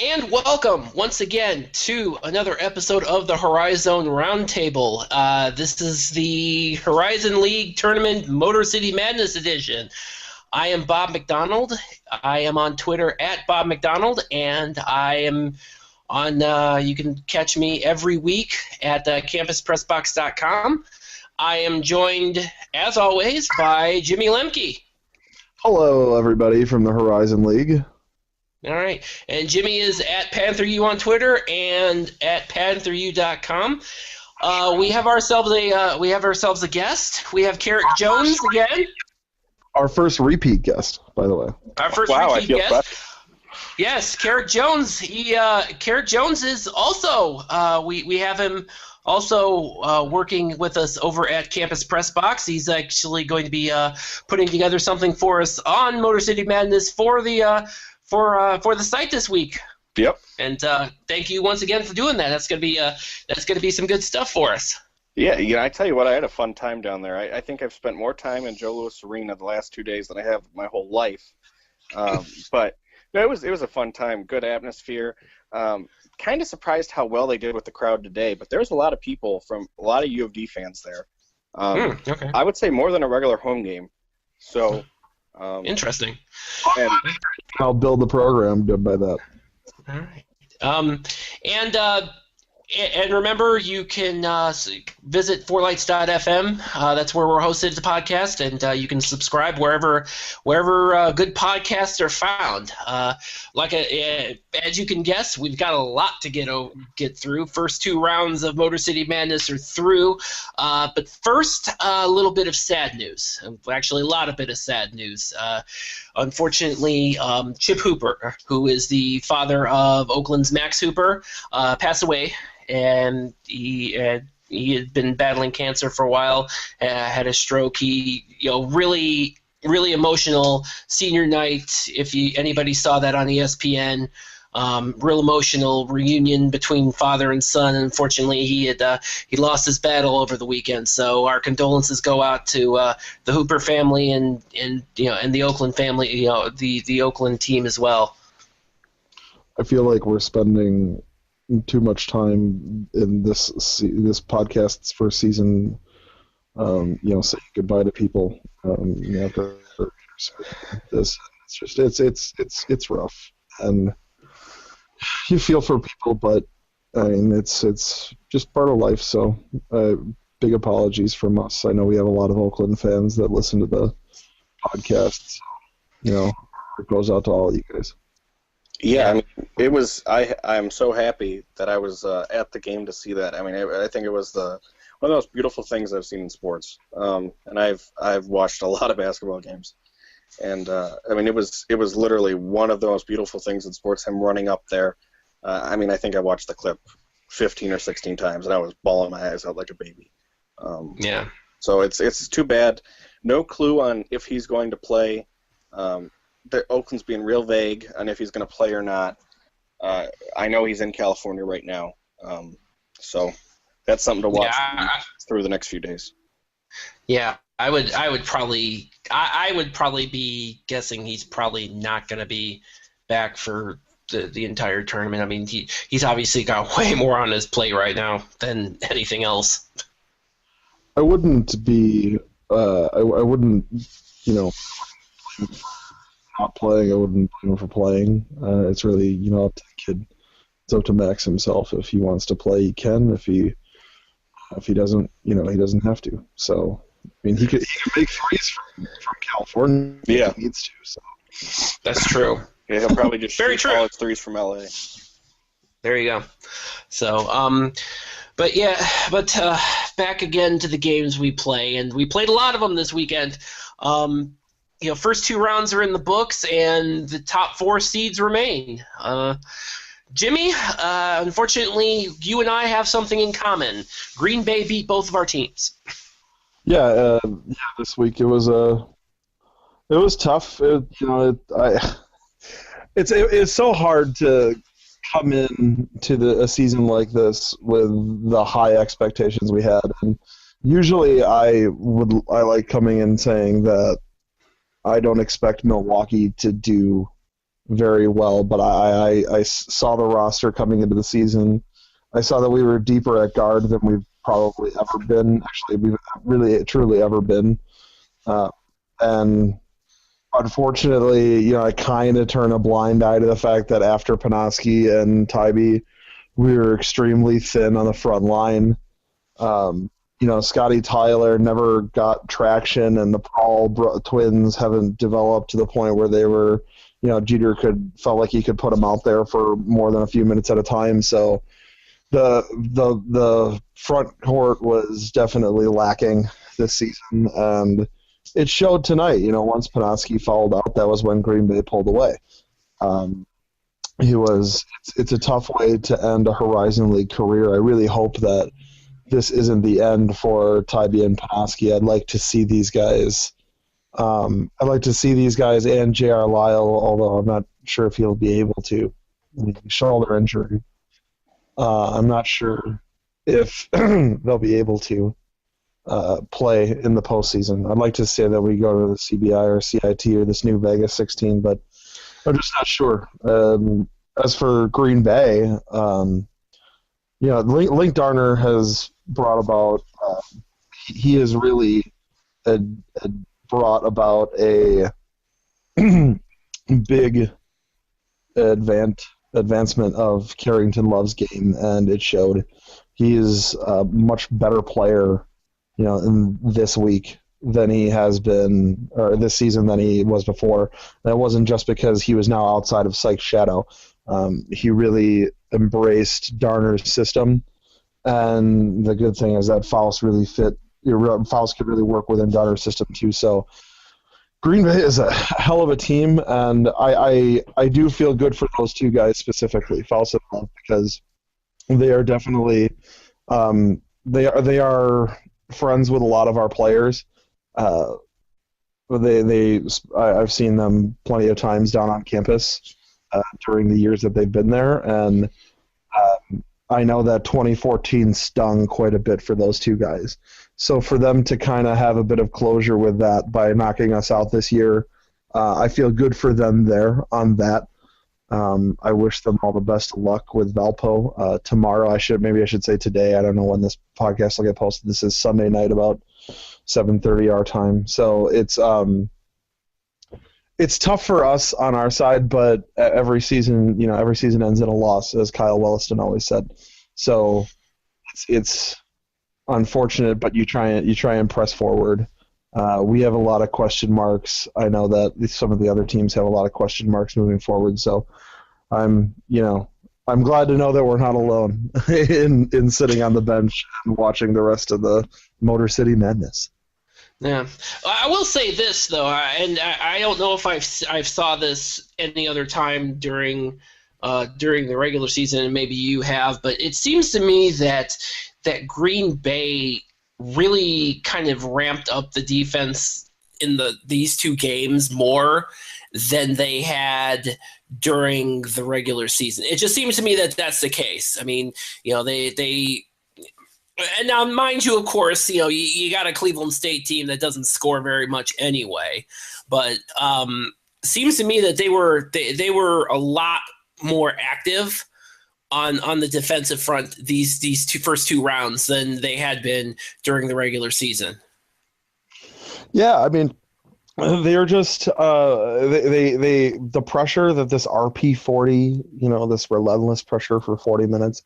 And welcome once again to another episode of the HoriZone Roundtable. This is the Horizon League Tournament Motor City Madness Edition. I am Bob McDonald. I am on Twitter at Bob McDonald, and I am on. You can catch me every week at campuspressbox.com. I am joined, as always, by Jimmy Lemke. Hello, everybody from the Horizon League. All right, and Jimmy is at PantherU on Twitter and at PantherU.com. We have ourselves a guest. We have Karic Jones again. Our first repeat guest, by the way. Our first repeat guest. Yes, Karic Jones. Karic Jones is also. We have him also working with us over at Campus Press Box. He's actually going to be putting together something for us on Motor City Madness for the site this week. Yep. And thank you once again for doing that. That's gonna be some good stuff for us. Yeah, I tell you what, I had a fun time down there. I think I've spent more time in Joe Louis Arena the last 2 days than I have my whole life. But no, it was a fun time, good atmosphere. Kind of surprised how well they did with the crowd today, but there's a lot of people from a lot of U of D fans there. Okay. I would say more than a regular home game. So. Interesting. And I'll build the program by that. All right. And remember, you can visit fourlights.fm. That's where we're hosted the podcast, and you can subscribe wherever good podcasts are found. As you can guess, we've got a lot to get through. First two rounds of Motor City Madness are through, but first, a little bit of sad news. Actually, a lot of sad news. Unfortunately, Chip Hooper, who is the father of Oakland's Max Hooper, passed away. And he had been battling cancer for a while, had a stroke. He, really, really emotional senior night. If anybody saw that on ESPN, real emotional reunion between father and son. Unfortunately, he lost his battle over the weekend. So our condolences go out to the Hooper family and the Oakland family, the Oakland team as well. I feel like we're spending too much time in this podcast's first season, saying goodbye to people. After this, it's rough, and you feel for people, but I mean it's just part of life. So, big apologies from us. I know we have a lot of Oakland fans that listen to the podcast. So, it goes out to all of you guys. Yeah, I mean, it was. I'm so happy that I was at the game to see that. I mean, I think it was one of the most beautiful things I've seen in sports. And I've watched a lot of basketball games, and I mean, it was literally one of the most beautiful things in sports. Him running up there. I mean, I think I watched the clip 15 or 16 times, and I was bawling my eyes out like a baby. Yeah. So it's too bad. No clue on if he's going to play. Oakland's being real vague on if he's going to play or not. I know he's in California right now, so that's something to watch through the next few days. Yeah, I would probably be guessing he's probably not going to be back for the entire tournament. I mean, he's obviously got way more on his plate right now than anything else. I wouldn't be. I wouldn't. Not playing, I wouldn't blame him for playing. It's really, up to the kid. It's up to Max himself. If he wants to play, he can. If he doesn't, he doesn't have to. So, I mean, he could make threes from California if he needs to. So that's true. Yeah, he'll probably just shoot all his threes from LA. There you go. So, but back again to the games we play, and we played a lot of them this weekend. First two rounds are in the books, and the top four seeds remain. Jimmy, unfortunately, you and I have something in common. Green Bay beat both of our teams. Yeah, this week it was tough. It's so hard to come in to a season like this with the high expectations we had, and usually I like coming in saying that I don't expect Milwaukee to do very well, but I saw the roster coming into the season. I saw that we were deeper at guard than we've probably ever been. Actually, we've really, truly ever been. And unfortunately, I kind of turn a blind eye to the fact that after Panoski and Tybee, we were extremely thin on the front line. Scotty Tyler never got traction, and the Paul twins haven't developed to the point where they were, Jeter felt like he could put them out there for more than a few minutes at a time. So the front court was definitely lacking this season, and it showed tonight. Once Panoski fouled out, that was when Green Bay pulled away. It's a tough way to end a Horizon League career. I really hope that this isn't the end for Tybee and Panoski. I'd like to see these guys. I'd like to see these guys and J.R. Lyle, although I'm not sure if he'll be able to. Shoulder injury. I'm not sure if they'll be able to play in the postseason. I'd like to say that we go to the CBI or CIT or this new Vegas 16, but I'm just not sure. As for Green Bay, Link Darner has brought about. He has really brought about a big advancement of Carrington Love's game, and it showed. He is a much better player, in this week than he has been, or this season than he was before. That wasn't just because he was now outside of Sykes' shadow. He really embraced Darner's system, and the good thing is that Faust really fit. Faust could really work within Darner's system too. So Green Bay is a hell of a team, and I do feel good for those two guys specifically, Faust and Love, because they are definitely they are friends with a lot of our players. I've seen them plenty of times down on campus during the years that they've been there, and I know that 2014 stung quite a bit for those two guys. So for them to kind of have a bit of closure with that by knocking us out this year, I feel good for them there on that. I wish them all the best of luck with Valpo tomorrow. I should say today. I don't know when this podcast will get posted. This is Sunday night about 7:30 our time. So it's tough for us on our side, but every season ends in a loss, as Kyle Welliston always said. So it's unfortunate, but you try and press forward. We have a lot of question marks. I know that some of the other teams have a lot of question marks moving forward. So I'm glad to know that we're not alone in sitting on the bench and watching the rest of the Motor City Madness. Yeah, I will say this though, and I don't know if I've saw this any other time during the regular season, and maybe you have, but it seems to me that Green Bay really kind of ramped up the defense in these two games more than they had during the regular season. It just seems to me that that's the case. I mean, they and now, mind you, of course, you got a Cleveland State team that doesn't score very much anyway, but seems to me that they were a lot more active on the defensive front these first two rounds than they had been during the regular season. Yeah, I mean, they're just the pressure that this RP40, this relentless pressure for 40 minutes.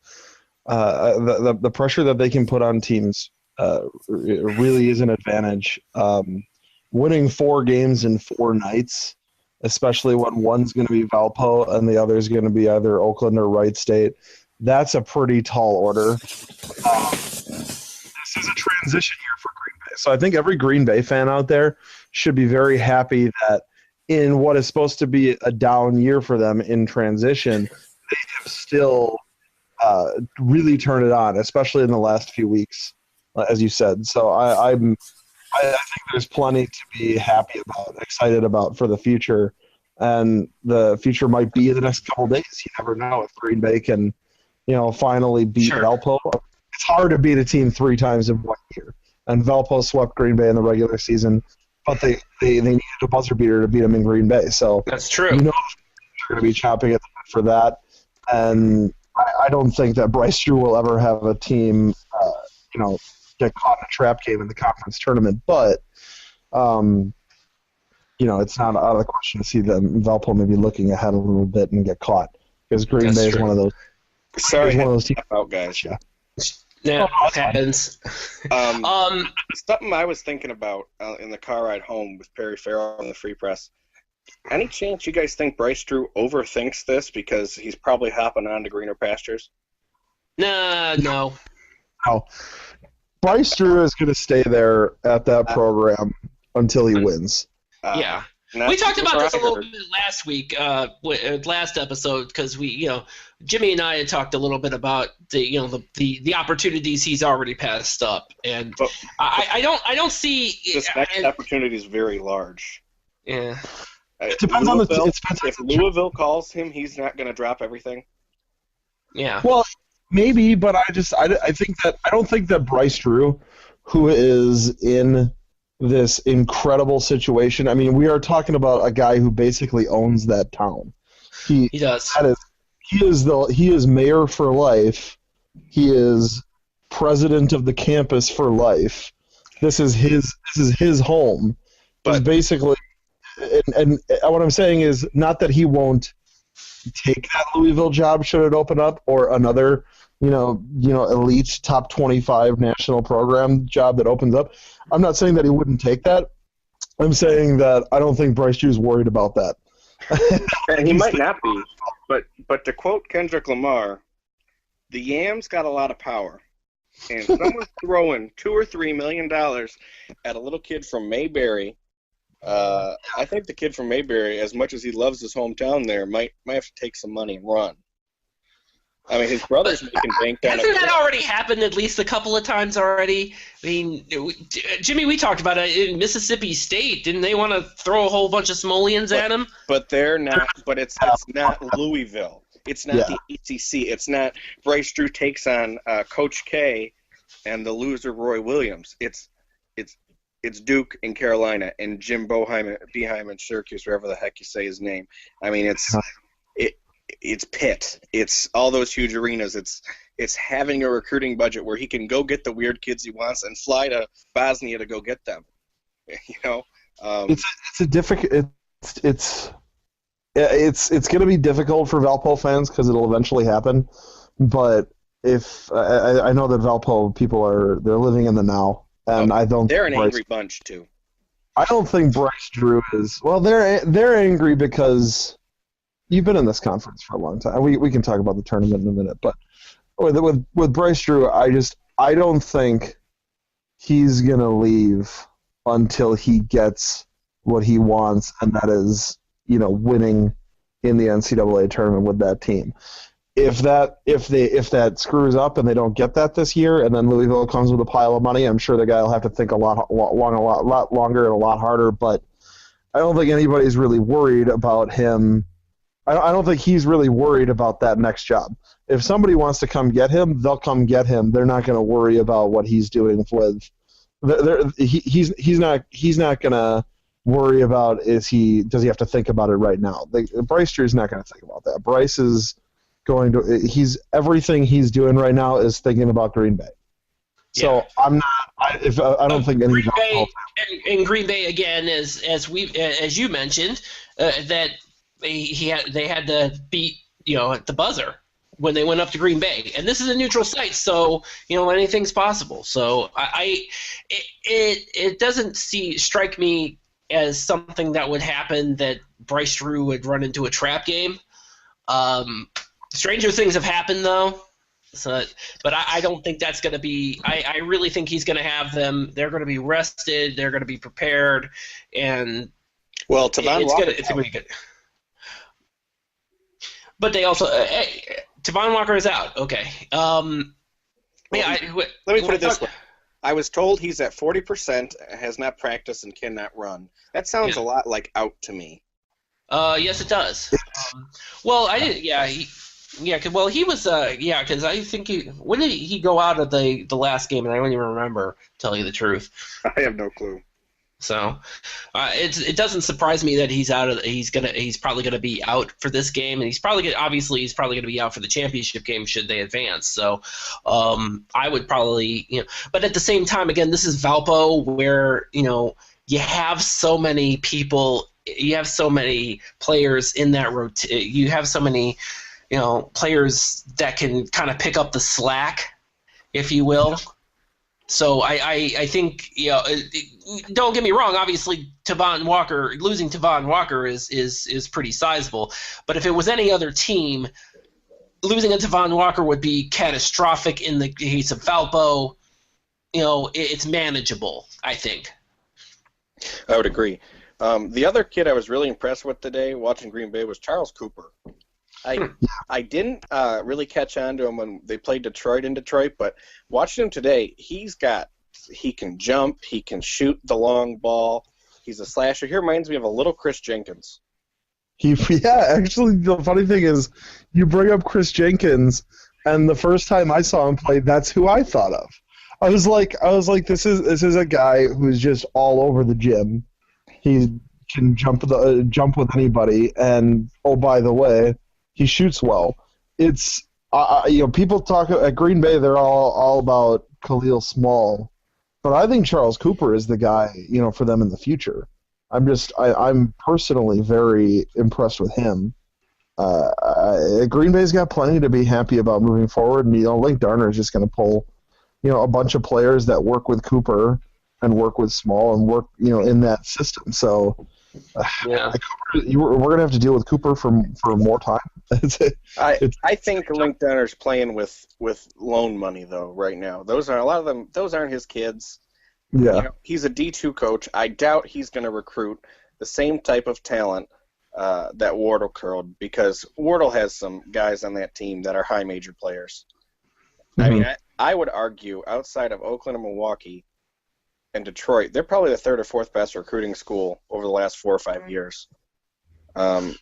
The pressure that they can put on teams really is an advantage. Winning 4 games in 4 nights, especially when one's going to be Valpo and the other is going to be either Oakland or Wright State, that's a pretty tall order. This is a transition year for Green Bay. So I think every Green Bay fan out there should be very happy that in what is supposed to be a down year for them in transition, they have still really turn it on, especially in the last few weeks, as you said. So I think there's plenty to be happy about, excited about for the future, and the future might be in the next couple of days. You never know if Green Bay can, finally beat Valpo. It's hard to beat a team 3 times in 1 year, and Valpo swept Green Bay in the regular season, but they needed a buzzer beater to beat them in Green Bay. So that's true. are going to be chopping at the bit for that. And I don't think that Bryce Drew will ever have a team, get caught in a trap game in the conference tournament. But, it's not out of the question to see them Valpo maybe looking ahead a little bit and get caught, because Green Bay is one of those. Sorry, one of those teams out, guys. Yeah, it happens. Something I was thinking about in the car ride home with Perry Farrell on the Free Press. Any chance you guys think Bryce Drew overthinks this because he's probably hopping on to greener pastures? No. No. Bryce Drew is going to stay there at that program until he wins. Yeah. We talked about this a little bit last week, last episode, because Jimmy and I had talked a little bit about the opportunities he's already passed up, and I don't see this next opportunity is very large. Yeah. It depends on if Louisville calls him, he's not going to drop everything. Yeah. Well, maybe, but I don't think that Bryce Drew, who is in this incredible situation. I mean, we are talking about a guy who basically owns that town. He does. He is mayor for life. He is president of the campus for life. This is his home. But basically, and what I'm saying is not that he won't take that Louisville job should it open up, or another elite top 25 national program job that opens up. I'm not saying that he wouldn't take that. I'm saying that I don't think Bryce Drew's worried about that. And he might not be, but to quote Kendrick Lamar, the Yams got a lot of power, and someone's throwing $2 or $3 million at a little kid from Mayberry. I think the kid from Mayberry, as much as he loves his hometown there, might have to take some money and run. I mean, his brother's making bank down. Hasn't that already happened at least a couple of times already? I mean, Jimmy, we talked about it in Mississippi State. Didn't they want to throw a whole bunch of simoleons at him? But they're not. But it's not Louisville. It's not the ACC. It's not Bryce Drew takes on Coach K and the loser Roy Williams. It's Duke and Carolina and Jim Boeheim in Syracuse, wherever the heck you say his name. I mean, it's Pitt. It's all those huge arenas. It's having a recruiting budget where he can go get the weird kids he wants and fly to Bosnia to go get them. It's a difficult. It's going to be difficult for Valpo fans because it'll eventually happen. But if I know that Valpo people they're living in the now, and I don't. They're an angry bunch too. I don't think Bryce Drew is. Well, they're angry because. You've been in this conference for a long time. We can talk about the tournament in a minute, but with Bryce Drew, I don't think he's gonna leave until he gets what he wants, and that is winning in the NCAA tournament with that team. If that screws up and they don't get that this year, and then Louisville comes with a pile of money, I'm sure the guy will have to think a lot longer and a lot harder. But I don't think anybody's really worried about him. I don't think he's really worried about that next job. If somebody wants to come get him, they'll come get him. They're not going to worry about what he's doing with. He's not going to worry about does he have to think about it right now. Bryce Drew's not going to think about that. Bryce is going to everything he's doing right now is thinking about Green Bay. So I'm not. I don't think any. Green Bay and Green Bay again, as you mentioned, that. They had to beat at the buzzer when they went up to Green Bay, and this is a neutral site, so anything's possible. So it doesn't strike me as something that would happen that Bryce Drew would run into a trap game. Stranger things have happened though, but I don't think that's going to be. I really think he's going to have them. They're going to be rested. They're going to be prepared, and it's going to be good. But they also Tavon Walker is out. Okay. Let me put it this way. I was told he's at 40%, has not practiced, and cannot run. That sounds a lot like out to me. Yes, it does. Well, I didn't. Yeah, he was. Because I think when did he go out of the last game? And I don't even remember. To tell you the truth. I have no clue. So it doesn't surprise me that he's probably gonna be out for this game, and he's probably gonna be out for the championship game should they advance. So I would probably, but at the same time, again, this is Valpo, where you have so many people, you have so many players in that you have so many players that can kind of pick up the slack, if you will. So I think don't get me wrong. Obviously, losing Tavon Walker is pretty sizable. But if it was any other team, losing a Tavon Walker would be catastrophic. In the case of Valpo, it's manageable, I think. I would agree. The other kid I was really impressed with today watching Green Bay was Charles Cooper. I didn't really catch on to him when they played Detroit in Detroit, but watching him today, he can jump, he can shoot the long ball, he's a slasher. He reminds me of a little Chris Jenkins. Actually, the funny thing is, you bring up Chris Jenkins, and the first time I saw him play, that's who I thought of. I was like, this is a guy who's just all over the gym. He can jump with anybody, and oh, by the way, he shoots well. It's people talk at Green Bay. They're all about Khalil Small, but I think Charles Cooper is the guy for them in the future. I'm personally very impressed with him. Green Bay's got plenty to be happy about moving forward, and Link Darner is just going to pull a bunch of players that work with Cooper and work with Small and work in that system. So. Yeah, we're gonna have to deal with Cooper for more time. I think Link Donner's playing with loan money though right now. Those aren't his kids. Yeah, he's a D2 coach. I doubt he's going to recruit the same type of talent that Wardle curled, because Wardle has some guys on that team that are high major players. Mm-hmm. I mean, I would argue outside of Oakland and Milwaukee and Detroit, they're probably the third or fourth best recruiting school over the last 4 or 5 years. And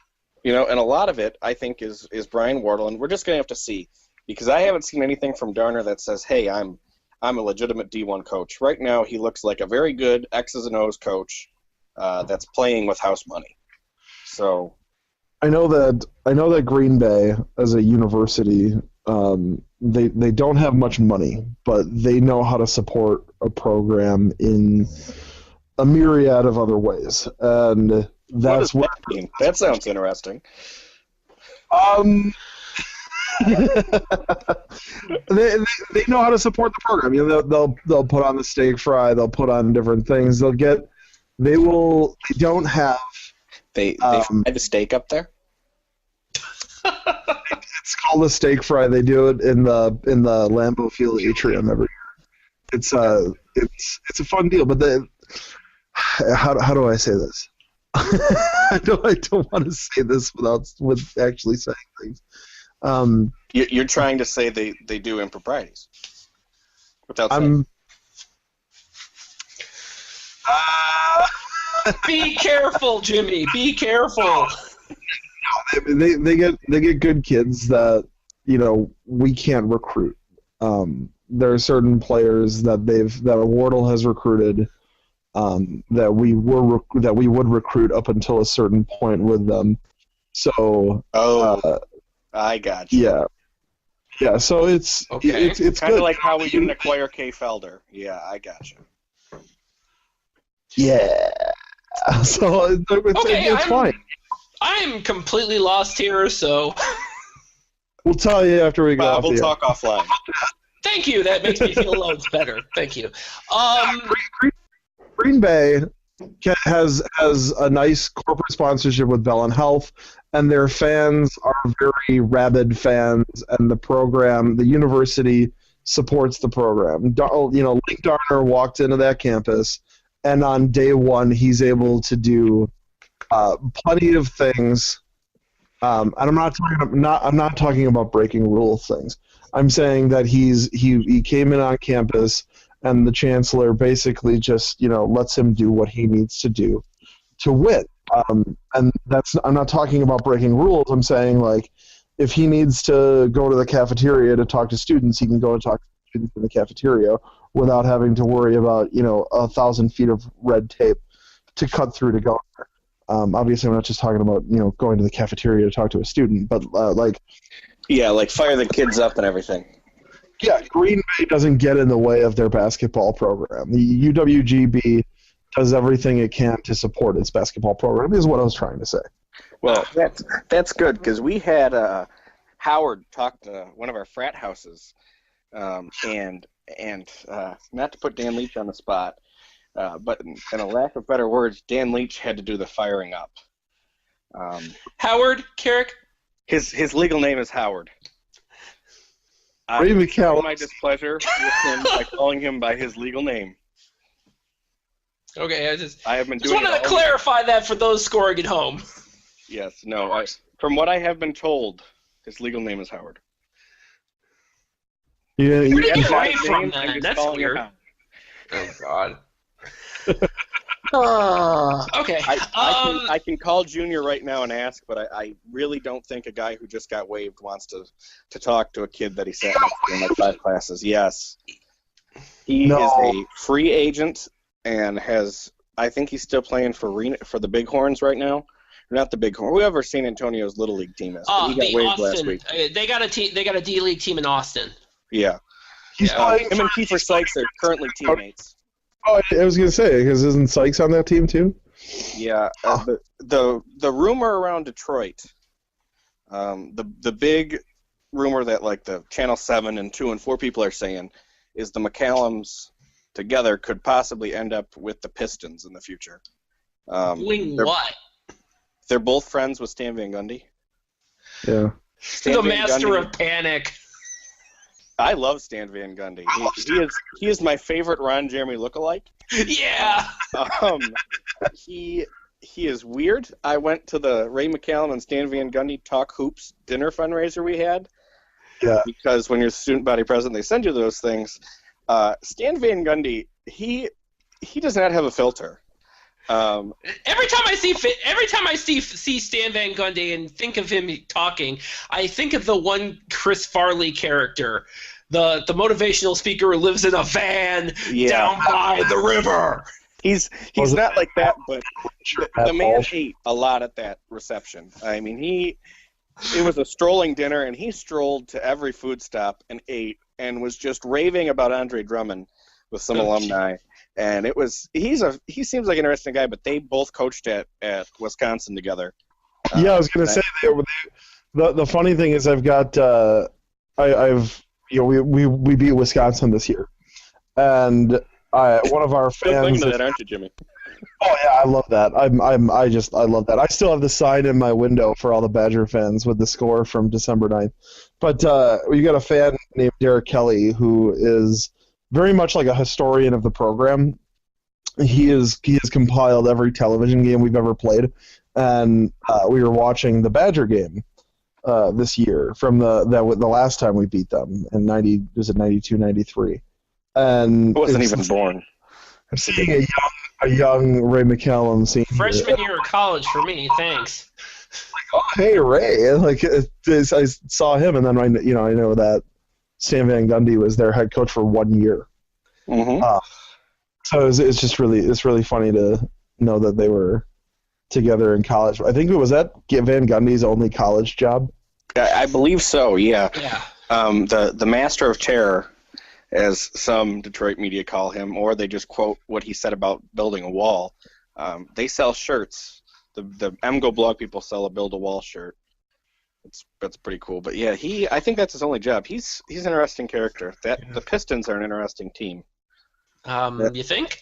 a lot of it, I think, is Brian Wardle, and we're just going to have to see, because I haven't seen anything from Darner that says, hey, I'm a legitimate D1 coach. Right now, he looks like a very good X's and O's coach that's playing with house money. So, I know that Green Bay, as a university, they don't have much money, but they know how to support a program in a myriad of other ways, and that's what that sounds interesting. They know how to support the program. They'll put on the steak fry. They'll put on different things. They don't have. They fry the steak up there. It's called a steak fry. They do it in the Lambeau Field atrium every year. It's a fun deal, but how do I say this? I don't want to say this with actually saying things. You're trying to say they do improprieties without saying. Be careful, Jimmy. Be careful. They get good kids that we can't recruit. There are certain players that Wardle has recruited that we would recruit up until a certain point with them. So I got you. Yeah. So it's okay. It's kind of good. like how we didn't acquire Kay Felder. Yeah, I got you. Yeah. So it's fine. I'm completely lost here, so we'll tell you after we go. Bob, we'll talk offline. Thank you. That makes me feel loads better. Thank you. Green Bay has a nice corporate sponsorship with Bell and Health, and their fans are very rabid fans, and the university supports the program. Link Darner walked into that campus, and on day one, he's able to do plenty of things. And I'm not talking about breaking rule things. I'm saying that he came in on campus, and the chancellor basically just lets him do what he needs to do to win. And I'm not talking about breaking rules. I'm saying, like, if he needs to go to the cafeteria to talk to students, he can go and talk to students in the cafeteria without having to worry about 1,000 feet of red tape. to cut through to go there. Obviously, I'm not just talking about going to the cafeteria to talk to a student, but like fire the kids up and everything. Yeah, Green Bay doesn't get in the way of their basketball program. The UWGB does everything it can to support its basketball program, is what I was trying to say. Well, that's good, because we had Howard talk to one of our frat houses, and not to put Dan Leach on the spot, but in a lack of better words, Dan Leach had to do the firing up. Howard Karic? His legal name is Howard. Ray McCallum. My displeasure with him by calling him by his legal name. Okay, I have been just doing wanted to clarify that for those scoring at home. Yes, no. From what I have been told, his legal name is Howard. Yeah, Where did you That's get not Ray his from name, I'm then? just That's calling him weird. Howard. Oh, God. Okay. I can call Junior right now and ask, but I really don't think a guy who just got waived wants to talk to a kid that he sat next to in like 5 classes. Yes. He is a free agent and I think he's still playing for the Bighorns right now. Not the Bighorns. Whoever San Antonio's Little League team is. He got waived last week. They got a D-League team in Austin. Yeah. He's playing him and Kiefer Sykes are currently teammates. Oh, I was going to say, because isn't Sykes on that team too? Yeah. The rumor around Detroit, the big rumor that like the Channel 7 and 2 and 4 people are saying is the McCallums together could possibly end up with the Pistons in the future. Doing what? They're both friends with Stan Van Gundy. Yeah. The master of panic. I love Stan Van Gundy. He is my favorite Ron Jeremy lookalike. Yeah. He is weird. I went to the Ray McCallum and Stan Van Gundy Talk Hoops dinner fundraiser we had. Yeah. Because when you're student body president, they send you those things. Stan Van Gundy, he does not have a filter. Every time I see Stan Van Gundy and think of him talking, I think of the one Chris Farley character, the motivational speaker who lives in a van down by the river. He's not like that, but the man ate a lot at that reception. I mean, it was a strolling dinner, and he strolled to every food stop and ate, and was just raving about Andre Drummond with some alumni. And he seems like an interesting guy, but they both coached at Wisconsin together. Yeah, I was going to say the funny thing is we beat Wisconsin this year, and one of our fans. That, aren't you, Jimmy? Oh yeah, I love that. I love that. I still have the sign in my window for all the Badger fans with the score from December 9th. But we got a fan named Derek Kelly who is very much like a historian of the program. He has compiled every television game we've ever played, and we were watching the Badger game this year from the last time we beat them in 92, 93. And I wasn't even born. I'm seeing a young Ray McCallum senior. Freshman year of college for me, thanks. Oh, hey Ray! I saw him, and then I know that Stan Van Gundy was their head coach for 1 year. Mm-hmm. So it's really funny to know that they were together in college. I think was that Van Gundy's only college job. I believe so. Yeah. Yeah. The Master of Terror, as some Detroit media call him, or they just quote what he said about building a wall. They sell shirts. The MGO blog people sell a Build a Wall shirt. That's pretty cool. But yeah, I think that's his only job. He's an interesting character. The Pistons are an interesting team. You think?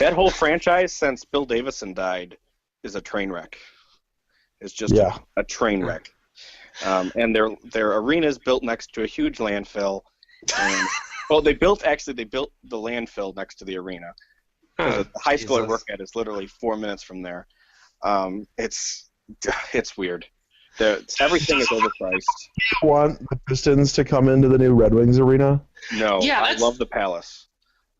That whole franchise since Bill Davison died is a train wreck. It's just a train wreck. And their arena is built next to a huge landfill. And, they built the landfill next to the arena. The high school I work at is literally 4 minutes from there. It's weird. Everything is overpriced. You want the Pistons to come into the new Red Wings arena? No, I love the Palace.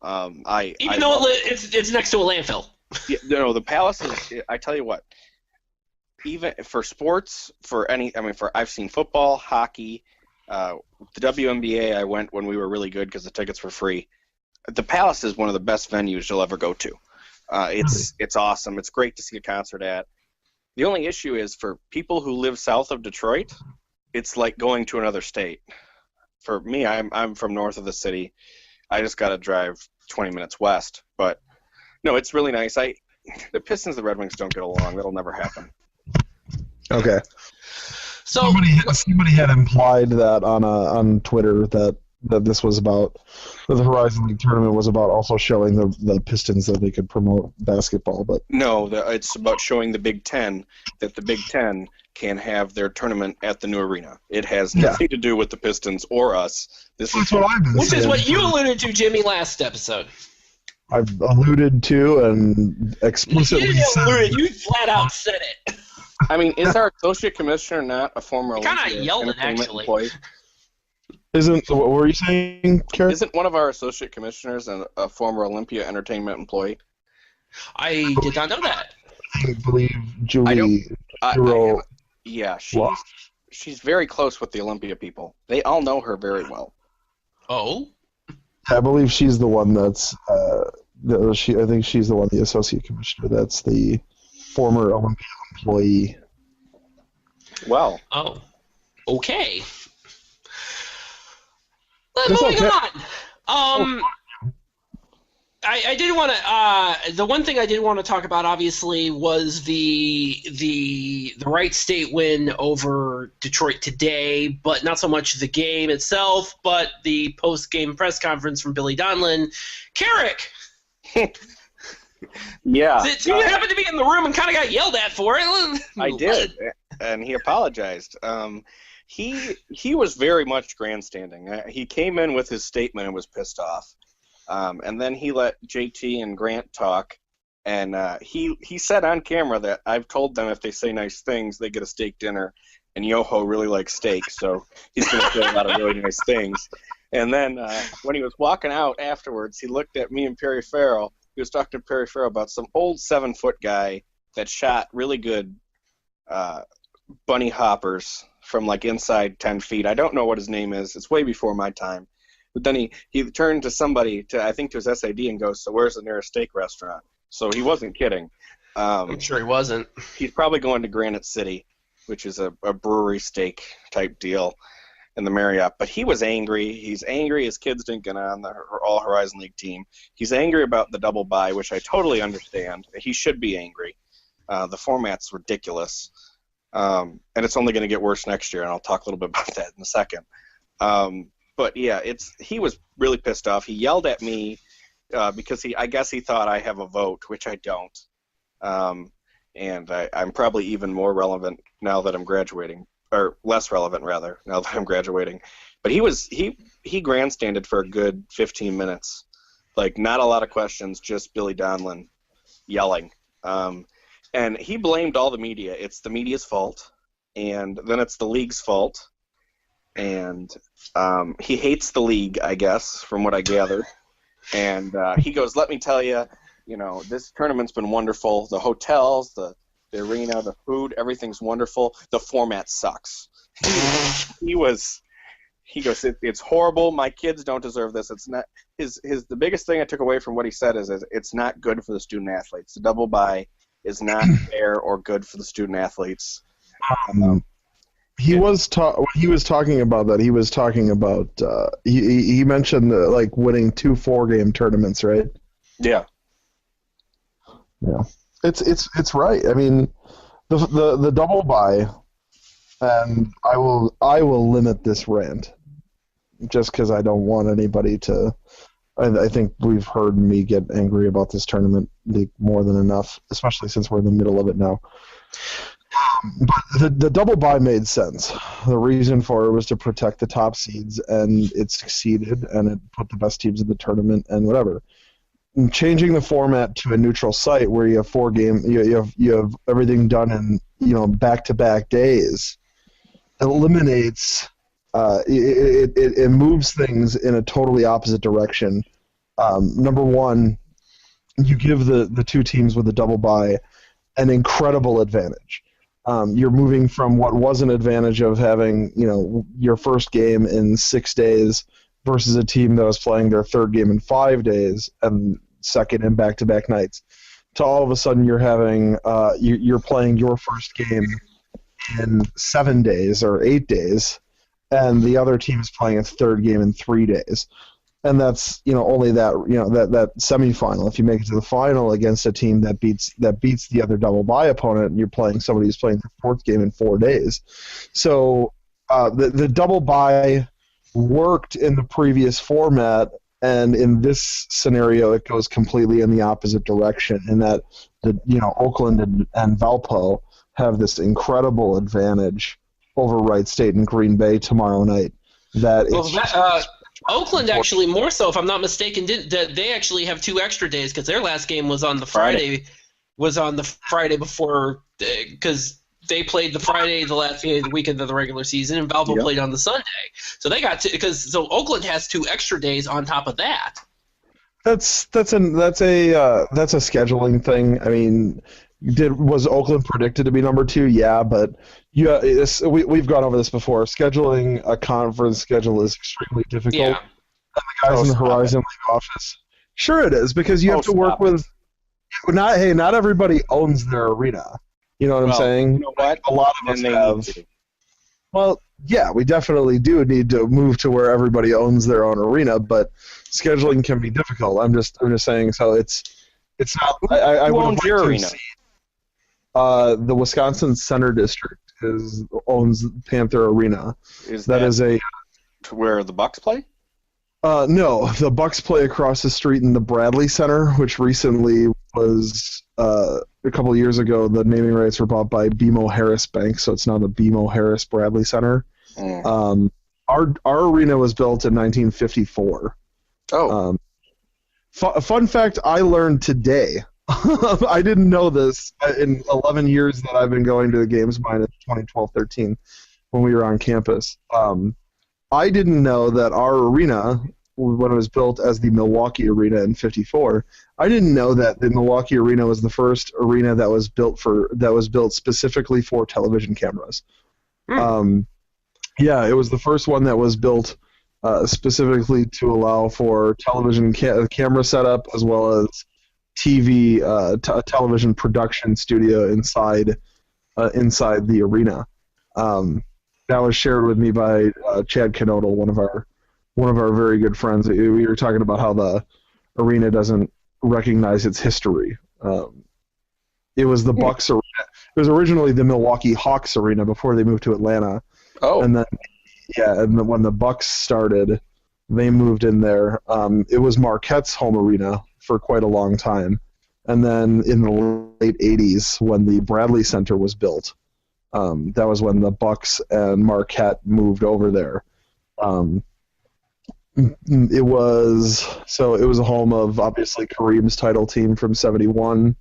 Even though it's next to a landfill. Yeah, no, the Palace is. I tell you what. Even for sports, I've seen football, hockey, the WNBA. I went when we were really good because the tickets were free. The Palace is one of the best venues you'll ever go to. It's awesome. It's great to see a concert at. The only issue is for people who live south of Detroit, it's like going to another state. For me, I'm from north of the city. I just got to drive 20 minutes west. But no, it's really nice. The Pistons and the Red Wings don't get along. That'll never happen. Okay. So somebody had implied that on Twitter that this was about the HoriZone League tournament was about also showing the Pistons that they could promote basketball, but no, it's about showing the Big Ten that the Big Ten can have their tournament at the new arena. It has nothing to do with the Pistons or us. This is what I've been Which saying. is what you alluded to, Jimmy, last episode. I've alluded to and explicitly You didn't said. allude, you flat out said it. I mean, is our associate commissioner not a former Kinda Olympia yelled it, entertainment actually. employee? What were you saying, Karen? Isn't one of our associate commissioners a former Olympia entertainment employee? I did not know that. I believe Julie Hero. Yeah, she's very close with the Olympia people. They all know her very well. Oh? I believe she's the one that's. I think she's the one, the associate commissioner. That's the former Olympia employee. Well. Oh. Okay. That's Moving okay. on. I did want to. The one thing I did want to talk about, obviously, was the Wright State win over Detroit today, but not so much the game itself, but the post-game press conference from Billy Donlon. Karic. Yeah. So you happened to be in the room and kind of got yelled at for it. I did, and he apologized. He was very much grandstanding. He came in with his statement and was pissed off. And then he let JT and Grant talk, and he said on camera that I've told them if they say nice things, they get a steak dinner, and Yoho really likes steak, so he's going to say a lot of really nice things. And then when he was walking out afterwards, he looked at me and Perry Farrell. He was talking to Perry Farrell about some old 7-foot guy that shot really good bunny hoppers from like inside 10 feet. I don't know what his name is. It's way before my time. But then he turned to somebody, I think to his SID, and goes, "So where's the nearest steak restaurant?" So he wasn't kidding. I'm sure he wasn't. He's probably going to Granite City, which is a brewery steak type deal in the Marriott. But he was angry. He's angry his kids didn't get on the All HoriZone League team. He's angry about the double bye, which I totally understand. He should be angry. The format's ridiculous. And it's only going to get worse next year, and I'll talk a little bit about that in a second. But yeah, he was really pissed off. He yelled at me because I guess he thought I have a vote, which I don't. And I'm probably even more relevant now that I'm graduating, or less relevant rather, now that I'm graduating. But he grandstanded for a good 15 minutes, like not a lot of questions, just Billy Donlon yelling. And he blamed all the media. It's the media's fault, and then it's the league's fault. And he hates the league, I guess, from what I gathered. And he goes, "Let me tell you, this tournament's been wonderful. The hotels, the arena, the food, everything's wonderful. The format sucks." He goes, "It's horrible. My kids don't deserve this. It's not." The biggest thing I took away from what he said is it's not good for the student athletes. The double bye is not fair or good for the student athletes. He was talking about that. He was talking about he mentioned like winning 2 4-game tournaments, right? Yeah. Yeah. It's right. I mean, the double bye, and I will limit this rant just because I don't want anybody to. I think we've heard me get angry about this tournament more than enough, especially since we're in the middle of it now. But the double bye made sense. The reason for it was to protect the top seeds, and it succeeded, and it put the best teams in the tournament, and whatever. And changing the format to a neutral site where you have 4-game, you have everything done in back-to-back days, eliminates. It moves things in a totally opposite direction. Number one, you give the 2 teams with a double bye an incredible advantage. You're moving from what was an advantage of having your first game in 6 days versus a team that was playing their third game in 5 days and second in back-to-back nights. to all of a sudden you're having you're playing your first game in 7 days or 8 days, and the other team is playing its third game in 3 days. And that's only that that semifinal. If you make it to the final against a team that beats the other double bye opponent, and you're playing somebody who's playing the fourth game in 4 days. So the double bye worked in the previous format, and in this scenario, it goes completely in the opposite direction. In that Oakland and Valpo have this incredible advantage over Wright State and Green Bay tomorrow night. Oakland actually more so, if I'm not mistaken, they actually have 2 extra days because their last game was on the Friday. Was on the Friday before, because they played the Friday the last day of the weekend of the regular season, and Valpo played on the Sunday. So they got so Oakland has 2 extra days on top of that. That's a scheduling thing. I mean, was Oakland predicted to be number 2? Yeah, but we've gone over this before. Scheduling a conference schedule is extremely difficult. Yeah. And the guys in the HoriZone League office, sure it is, because you have to work with. Not everybody owns their arena. You know what I'm saying? You know what? A lot of us have. Well, yeah, we definitely do need to move to where everybody owns their own arena, but scheduling can be difficult. I'm just saying. So it's not. I would owns your arena? The Wisconsin Center District owns Panther Arena. Is that where the Bucks play? No, the Bucks play across the street in the Bradley Center, which recently was a couple of years ago. The naming rights were bought by BMO Harris Bank, so it's now the BMO Harris Bradley Center. Our arena was built in 1954. Oh. Fun fact I learned today. I didn't know this in 11 years that I've been going to the games minus 2012-13 when we were on campus. I didn't know that our arena, when it was built as the Milwaukee Arena in '54, I didn't know that the Milwaukee Arena was the first arena that was built specifically for television cameras. Yeah, it was the first one that was built specifically to allow for television camera setup as well as TV television production studio inside the arena. That was shared with me by Chad Knodel, one of our very good friends. We were talking about how the arena doesn't recognize its history. It was the Bucks arena. It was originally the Milwaukee Hawks arena before they moved to Atlanta. Oh. And then when the Bucks started, they moved in there. It was Marquette's home arena for quite a long time. And then in the late 80s, when the Bradley Center was built, that was when the Bucks and Marquette moved over there. It was a home of obviously Kareem's title team from '71,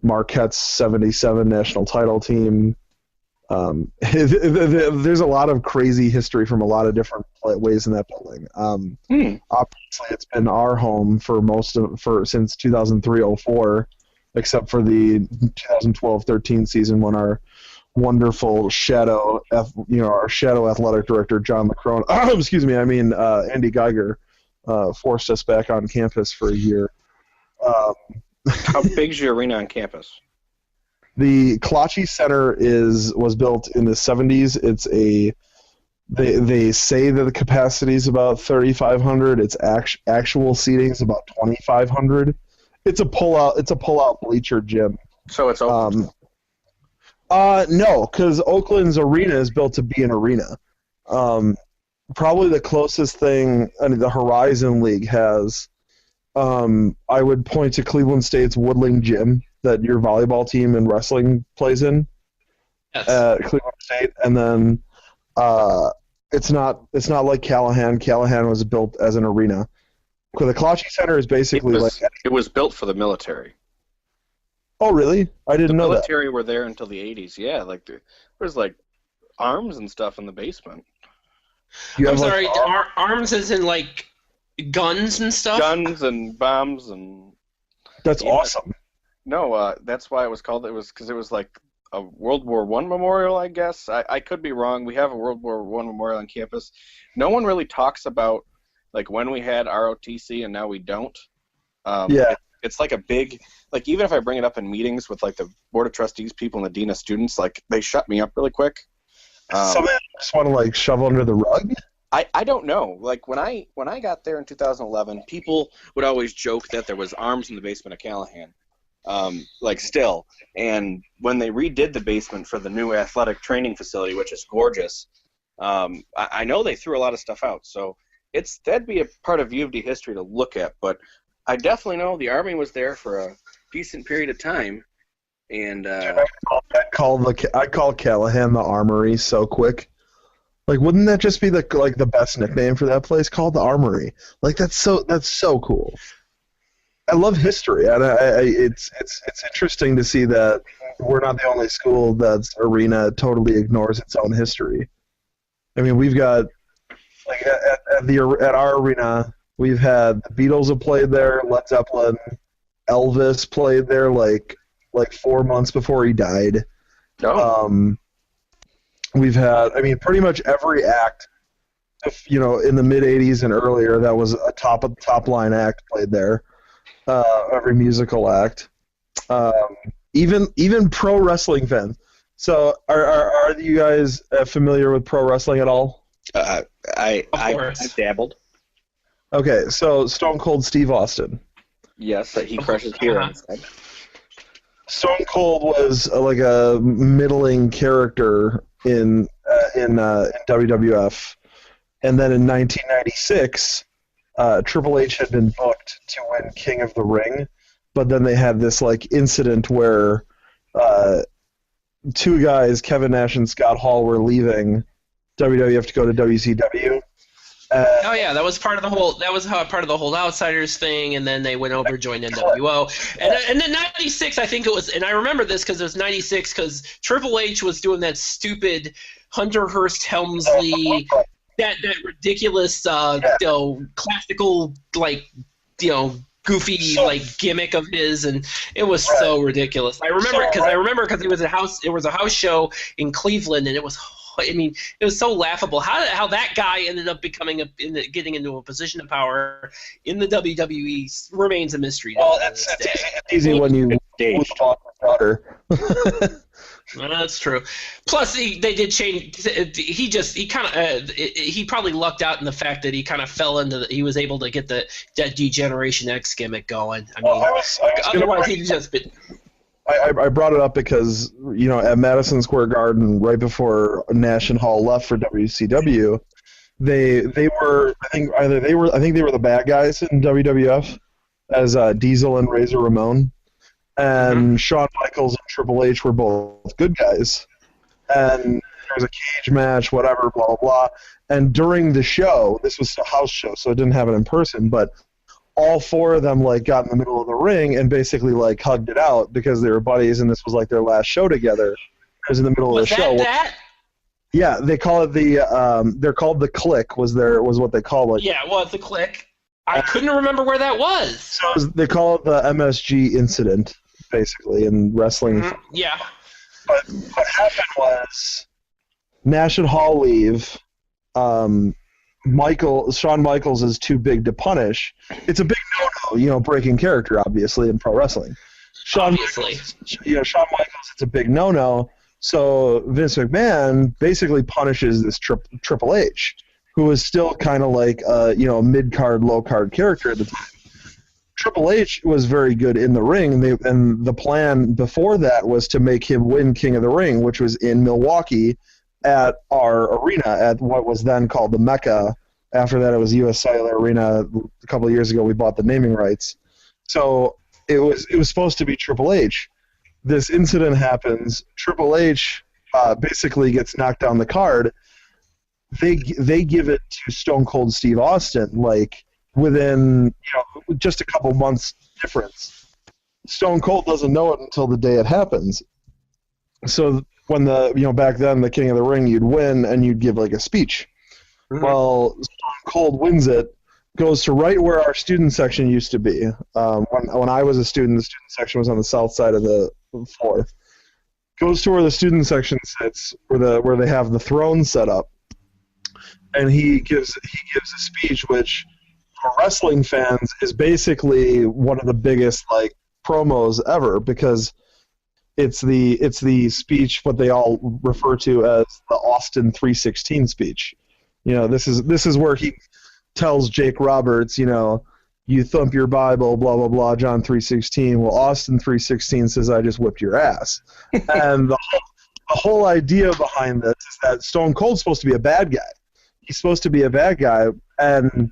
Marquette's '77 national title team. There's a lot of crazy history from a lot of different ways in that building. Obviously, it's been our home since 2003-04, except for the 2012-13 season when our wonderful shadow athletic director John McCrone, Andy Geiger, forced us back on campus for a year. How big's your arena on campus? The Kalachi Center was built in the 70s. They say that the capacity is about 3,500. Its actual seating is about 2,500. It's a pull-out bleacher gym. So it's open. No, because Oakland's arena is built to be an arena. Probably the closest thing the HoriZone League has, I would point to Cleveland State's Woodling Gym that your volleyball team and wrestling plays in. Yes. Cleveland State, and then it's not like Callahan. Callahan was built as an arena. The Kalachi Center is basically it was built for the military. Oh, really? I didn't know that. The military were there until the 80s. Yeah, there was arms and stuff in the basement. I'm sorry, arms as in guns and stuff? Guns and bombs and... That's awesome. No, that's why it was called. It was because it was like a World War I memorial, I guess. I could be wrong. We have a World War I memorial on campus. No one really talks about when we had ROTC and now we don't. it's like a big, like even if I bring it up in meetings with like the board of trustees people and the dean of students, like they shut me up really quick. Somebody just want to like shove under the rug. I don't know. Like when I got there in 2011, people would always joke that there was arms in the basement of Callahan, like still. And when they redid the basement for the new athletic training facility, which is gorgeous, I know they threw a lot of stuff out. So that'd be a part of U of D history to look at. But I definitely know the Army was there for a decent period of time. And I call Callahan the Armory so quick. Like, wouldn't that just be the best nickname for that place? Called the Armory. Like, that's so cool. I love history, and it's interesting to see that we're not the only school that's arena totally ignores its own history. I mean, we've got like at our arena, we've had the Beatles have played there, Led Zeppelin, Elvis played there like 4 months before he died. Oh. We've had, I mean, pretty much every act, in the mid '80s and earlier, that was a top line act played there. Every musical act, even pro wrestling fans. So, are you guys familiar with pro wrestling at all? I dabbled. Okay, so Stone Cold Steve Austin. Yes, he crushes heroes. Stone Cold was like a middling character in WWF, and then in 1996, Triple H had been booked to win King of the Ring, but then they had this like incident where two guys, Kevin Nash and Scott Hall, were leaving WWF to go to WCW. Oh yeah, that was part of the whole. That was part of the whole Outsiders thing, and then they went over joined NWO, and then '96, I think it was, and I remember this because it was '96 because Triple H was doing that stupid Hunter Hearst Helmsley, that ridiculous, classical goofy gimmick of his, and it was so ridiculous. I remember because it was a house show in Cleveland, and it was. I mean, it was so laughable how that guy ended up getting into a position of power in the WWE remains a mystery. Well, it's easy when you talk daughter. Well, that's true. Plus, they did change. He probably lucked out in the fact that he kind of fell into. He was able to get that Degeneration X gimmick going. I mean, otherwise he'd just been. I brought it up because at Madison Square Garden, right before Nash and Hall left for WCW, they were I think they were the bad guys in WWF as Diesel and Razor Ramon, and Shawn Michaels and Triple H were both good guys, and there was a cage match, whatever, blah blah blah, and during the show, this was a house show, so it didn't happen in person, but. All four of them got in the middle of the ring and basically hugged it out because they were buddies and this was their last show together. It was in the middle of the show. That? Yeah, they call it they're called the Click was what they call it. Yeah, well, it's the Click. I couldn't remember where that was. So they call it the MSG incident basically in wrestling. Mm-hmm. Yeah. But what happened was Nash and Hall leave. Shawn Michaels is too big to punish. It's a big no-no, breaking character, obviously, in pro wrestling. Shawn Michaels, it's a big no-no. So Vince McMahon basically punishes this Triple H, who is still kind of like a mid-card, low-card character at the time. Triple H was very good in the ring, and the plan before that was to make him win King of the Ring, which was in Milwaukee, at our arena, at what was then called the Mecca. After that, it was U.S. Cellular Arena. A couple of years ago, we bought the naming rights. So it was supposed to be Triple H. This incident happens. Triple H basically gets knocked down the card. They give it to Stone Cold Steve Austin, within just a couple months difference. Stone Cold doesn't know it until the day it happens. So when back then the King of the Ring, you'd win and you'd give a speech. Mm-hmm. Well, Stone Cold wins it, goes to right where our student section used to be. When I was a student, the student section was on the south side of the floor. Goes to where the student section sits, where they have the throne set up, and he gives a speech which wrestling fans is basically one of the biggest like promos ever, because it's the speech what they all refer to as the Austin 3:16 speech. This is where he tells Jake Roberts, you thump your Bible, blah blah blah, John 3:16. Well, Austin 3:16 says I just whipped your ass, and the whole idea behind this is that Stone Cold's supposed to be a bad guy. He's supposed to be a bad guy, and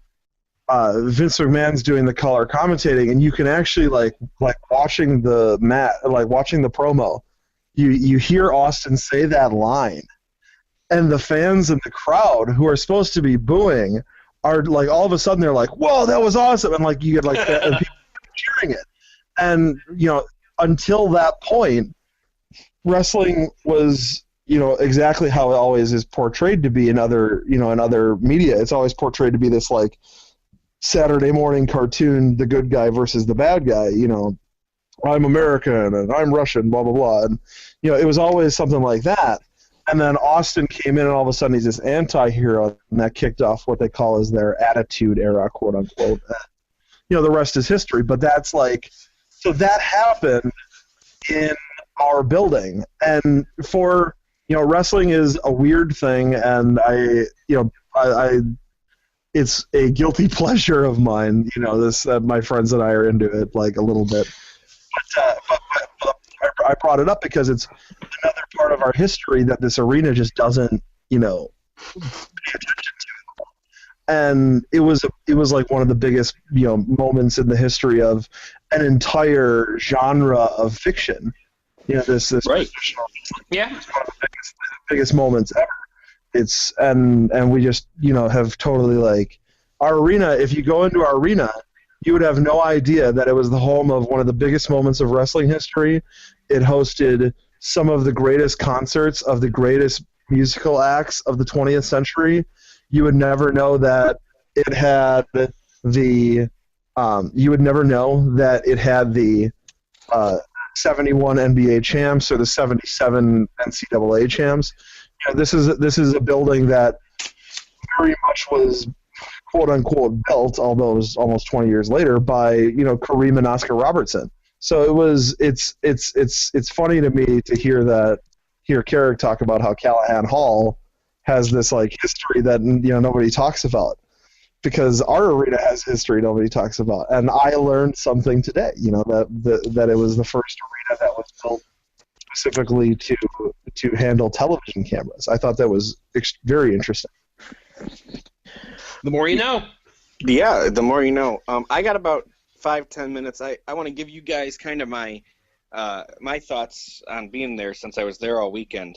Vince McMahon's doing the color commentating, and you can actually like watching the watching the promo, you hear Austin say that line, and the fans in the crowd who are supposed to be booing are like all of a sudden they're like, "Whoa, that was awesome!" And like you get like and people cheering it, and until that point, wrestling was exactly how it always is portrayed to be in other media. It's always portrayed to be this like Saturday morning cartoon, the good guy versus the bad guy. I'm American and I'm Russian, blah blah blah, and it was always something like that. And then Austin came in, and all of a sudden he's this anti-hero, and that kicked off what they call as their Attitude Era, quote unquote. The rest is history. But that's so that happened in our building, and for wrestling is a weird thing, and I it's a guilty pleasure of mine. My friends and I are into it like a little bit, but I brought it up because it's another part of our history that this arena just doesn't pay attention to. And it was like one of the biggest moments in the history of an entire genre of fiction. This right. Yeah. It's one of the biggest moments ever. It's and we just have totally our arena. If you go into our arena, you would have no idea that it was the home of one of the biggest moments of wrestling history. It hosted some of the greatest concerts of the greatest musical acts of the 20th century. You would never know that it had the 71 NBA champs or the 77 NCAA champs. This is a building that very much was quote unquote built, although it was almost 20 years later, by Kareem and Oscar Robertson. So it's funny to me to hear Karic talk about how Callahan Hall has this history that nobody talks about, because our arena has history nobody talks about. And I learned something today, that it was the first arena that was built specifically to handle television cameras. I thought that was very interesting. The more you know. Yeah, the more you know. I got about 5-10 minutes. I want to give you guys kind of my thoughts on being there, since I was there all weekend.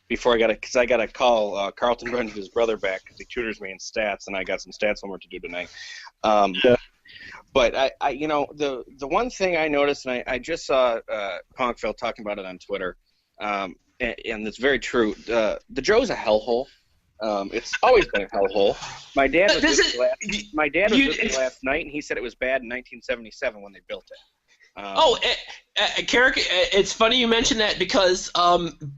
Before because I got to call Carlton Brunge's brother back, because he tutors me in stats, and I got some stats homework to do tonight. But I the one thing I noticed, and I just saw Conkville talking about it on Twitter, and it's very true. The Joe's a hellhole. It's always been a hellhole. My dad was with me last night, and he said it was bad in 1977 when they built it. Karic, it's funny you mentioned that, because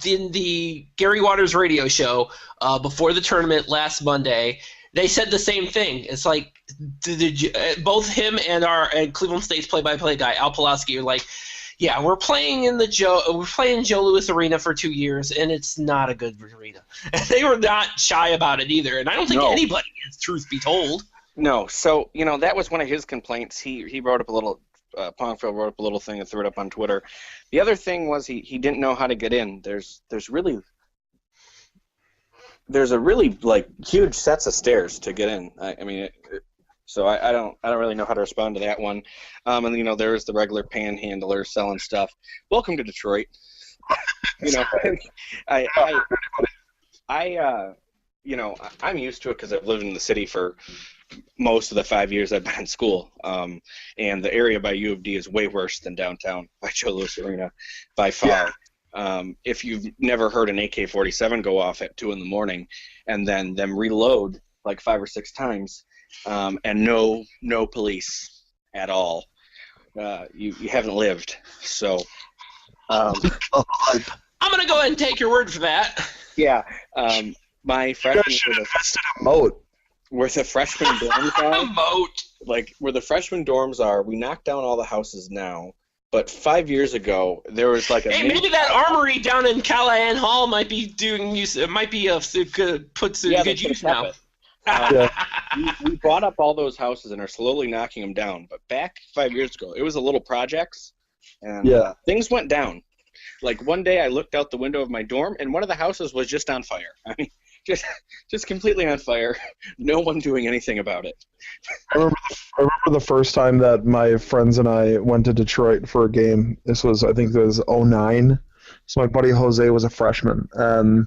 in the Gary Waters radio show before the tournament last Monday, they said the same thing. It's like both him and Cleveland State's play-by-play guy Al Pulaski are like, yeah, we're playing Joe Louis Arena for 2 years, and it's not a good arena. And they were not shy about it either, and I don't think anybody is, truth be told. No, so that was one of his complaints. He wrote up a little. Pongfield wrote up a little thing and threw it up on Twitter. The other thing was he didn't know how to get in. There's a really huge sets of stairs to get in. So I don't really know how to respond to that one. And there's the regular panhandler selling stuff. Welcome to Detroit. I'm used to it because I've lived in the city for most of the 5 years I've been in school. And the area by U of D is way worse than downtown by Joe Louis Arena by far. Yeah. If you've never heard an AK-47 go off at 2 in the morning and then them reload 5 or 6 times, and no police at all, you haven't lived. So I'm going to go ahead and take your word for that. Yeah. My freshman year, where the freshman dorms are. Moat. Like, where the freshman dorms are, we knocked down all the houses now. But 5 years ago, there was like a... Hey, maybe that armory down in Callahan Hall might be doing use. It might be put to good use now. We bought up all those houses and are slowly knocking them down. But back 5 years ago, it was a little projects, and things went down. Like, one day I looked out the window of my dorm, and one of the houses was just on fire. I mean, just completely on fire. No one doing anything about it. I remember the first time that my friends and I went to Detroit for a game. This was, I think it was 2009. So my buddy Jose was a freshman. And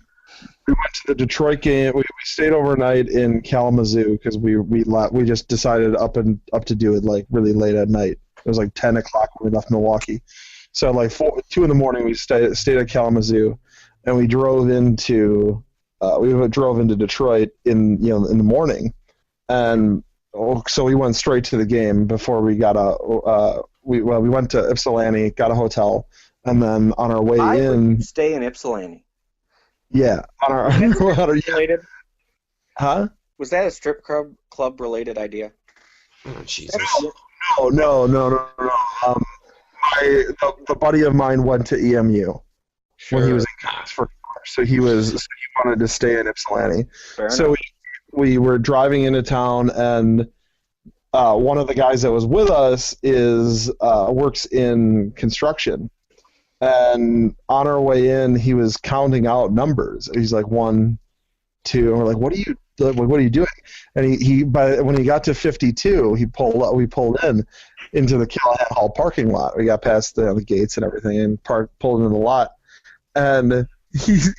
we went to the Detroit game. We stayed overnight in Kalamazoo because we just decided up to do it like really late at night. It was like 10 o'clock when we left Milwaukee. So like 2 in the morning we stayed at Kalamazoo, and we drove into Detroit in the morning, and so we went straight to the game before we got we went to Ypsilanti, got a hotel, and then on our way in stay in Ypsilanti. Yeah, on our related. Huh? Was that a strip club related idea? Oh, Jesus. No. The buddy of mine went to EMU when he was in college for college, so he wanted to stay in Ypsilanti. So we were driving into town, and one of the guys that was with us works in construction, and on our way in, he was counting out numbers. He's like 1, 2, and we're like, "What are you doing?" And when he got to 52, we pulled into the Callahan Hall parking lot. We got past the gates and everything, and pulled into the lot. And he's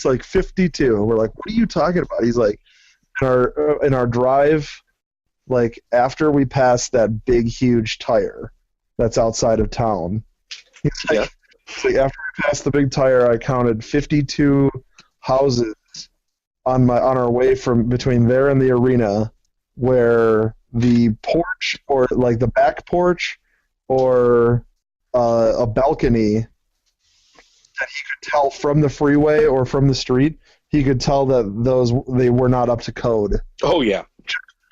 like 52. We're like, "What are you talking about?" He's like, in our drive, like after we passed that big huge tire that's outside of town. He's like, after we passed the big tire, I counted 52 houses on our way from between there and the arena, where the porch or like the back porch or a balcony that he could tell from the freeway or from the street, he could tell that they were not up to code. Oh yeah,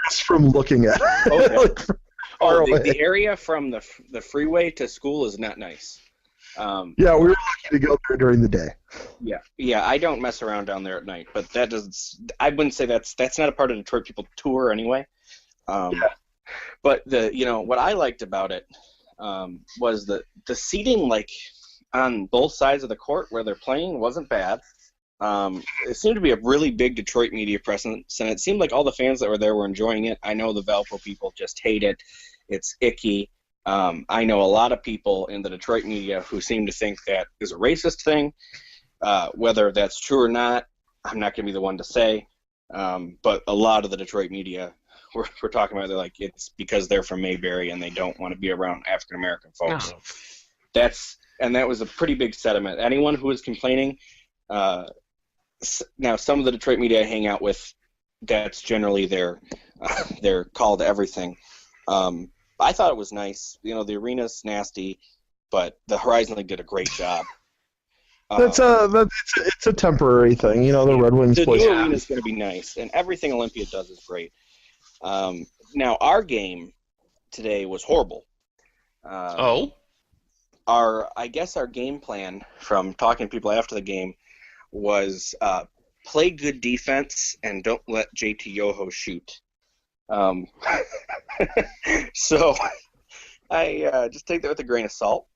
just from looking at it. Oh yeah. The area from the freeway to school is not nice. Yeah, we were lucky to go there during the day. Yeah. I don't mess around down there at night, but I wouldn't say that's not a part of Detroit People tour anyway. But what I liked about it was the seating, like on both sides of the court where they're playing, wasn't bad. It seemed to be a really big Detroit media presence, and it seemed like all the fans that were there were enjoying it. I know the Valpo people just hate it. It's icky. I know a lot of people in the Detroit media who seem to think that is a racist thing. Whether that's true or not, I'm not going to be the one to say. But a lot of the Detroit media we're talking about, they're like, it's because they're from Mayberry and they don't want to be around African American folks. Oh. That was a pretty big sentiment. Anyone who was complaining, now some of the Detroit media I hang out with, that's generally their call to everything. I thought it was nice. The arena's nasty, but the HoriZone League did a great job. It's a temporary thing. The Red Wings the place. The new arena's going to be nice, and everything Olympia does is great. Now our game today was horrible. I guess our game plan from talking to people after the game was play good defense and don't let JT Yoho shoot. So I just take that with a grain of salt.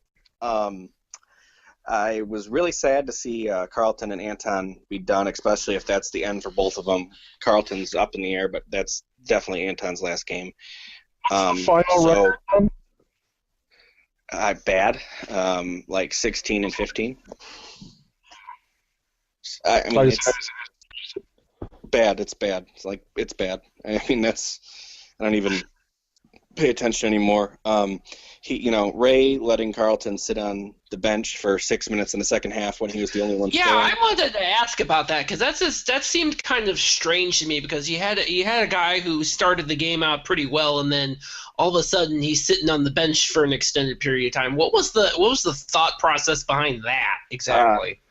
I was really sad to see Carlton and Anton be done, especially if that's the end for both of them. Carlton's up in the air, but that's definitely Anton's last game. Final record? Bad, like 16 and 15. I mean, it's bad. It's bad. It's bad. I mean, I don't even pay attention anymore. Ray letting Carlton sit on the bench for 6 minutes in the second half when he was the only one. Yeah, I wanted to ask about that because that seemed kind of strange to me because you had a guy who started the game out pretty well and then all of a sudden he's sitting on the bench for an extended period of time. What was the thought process behind that exactly?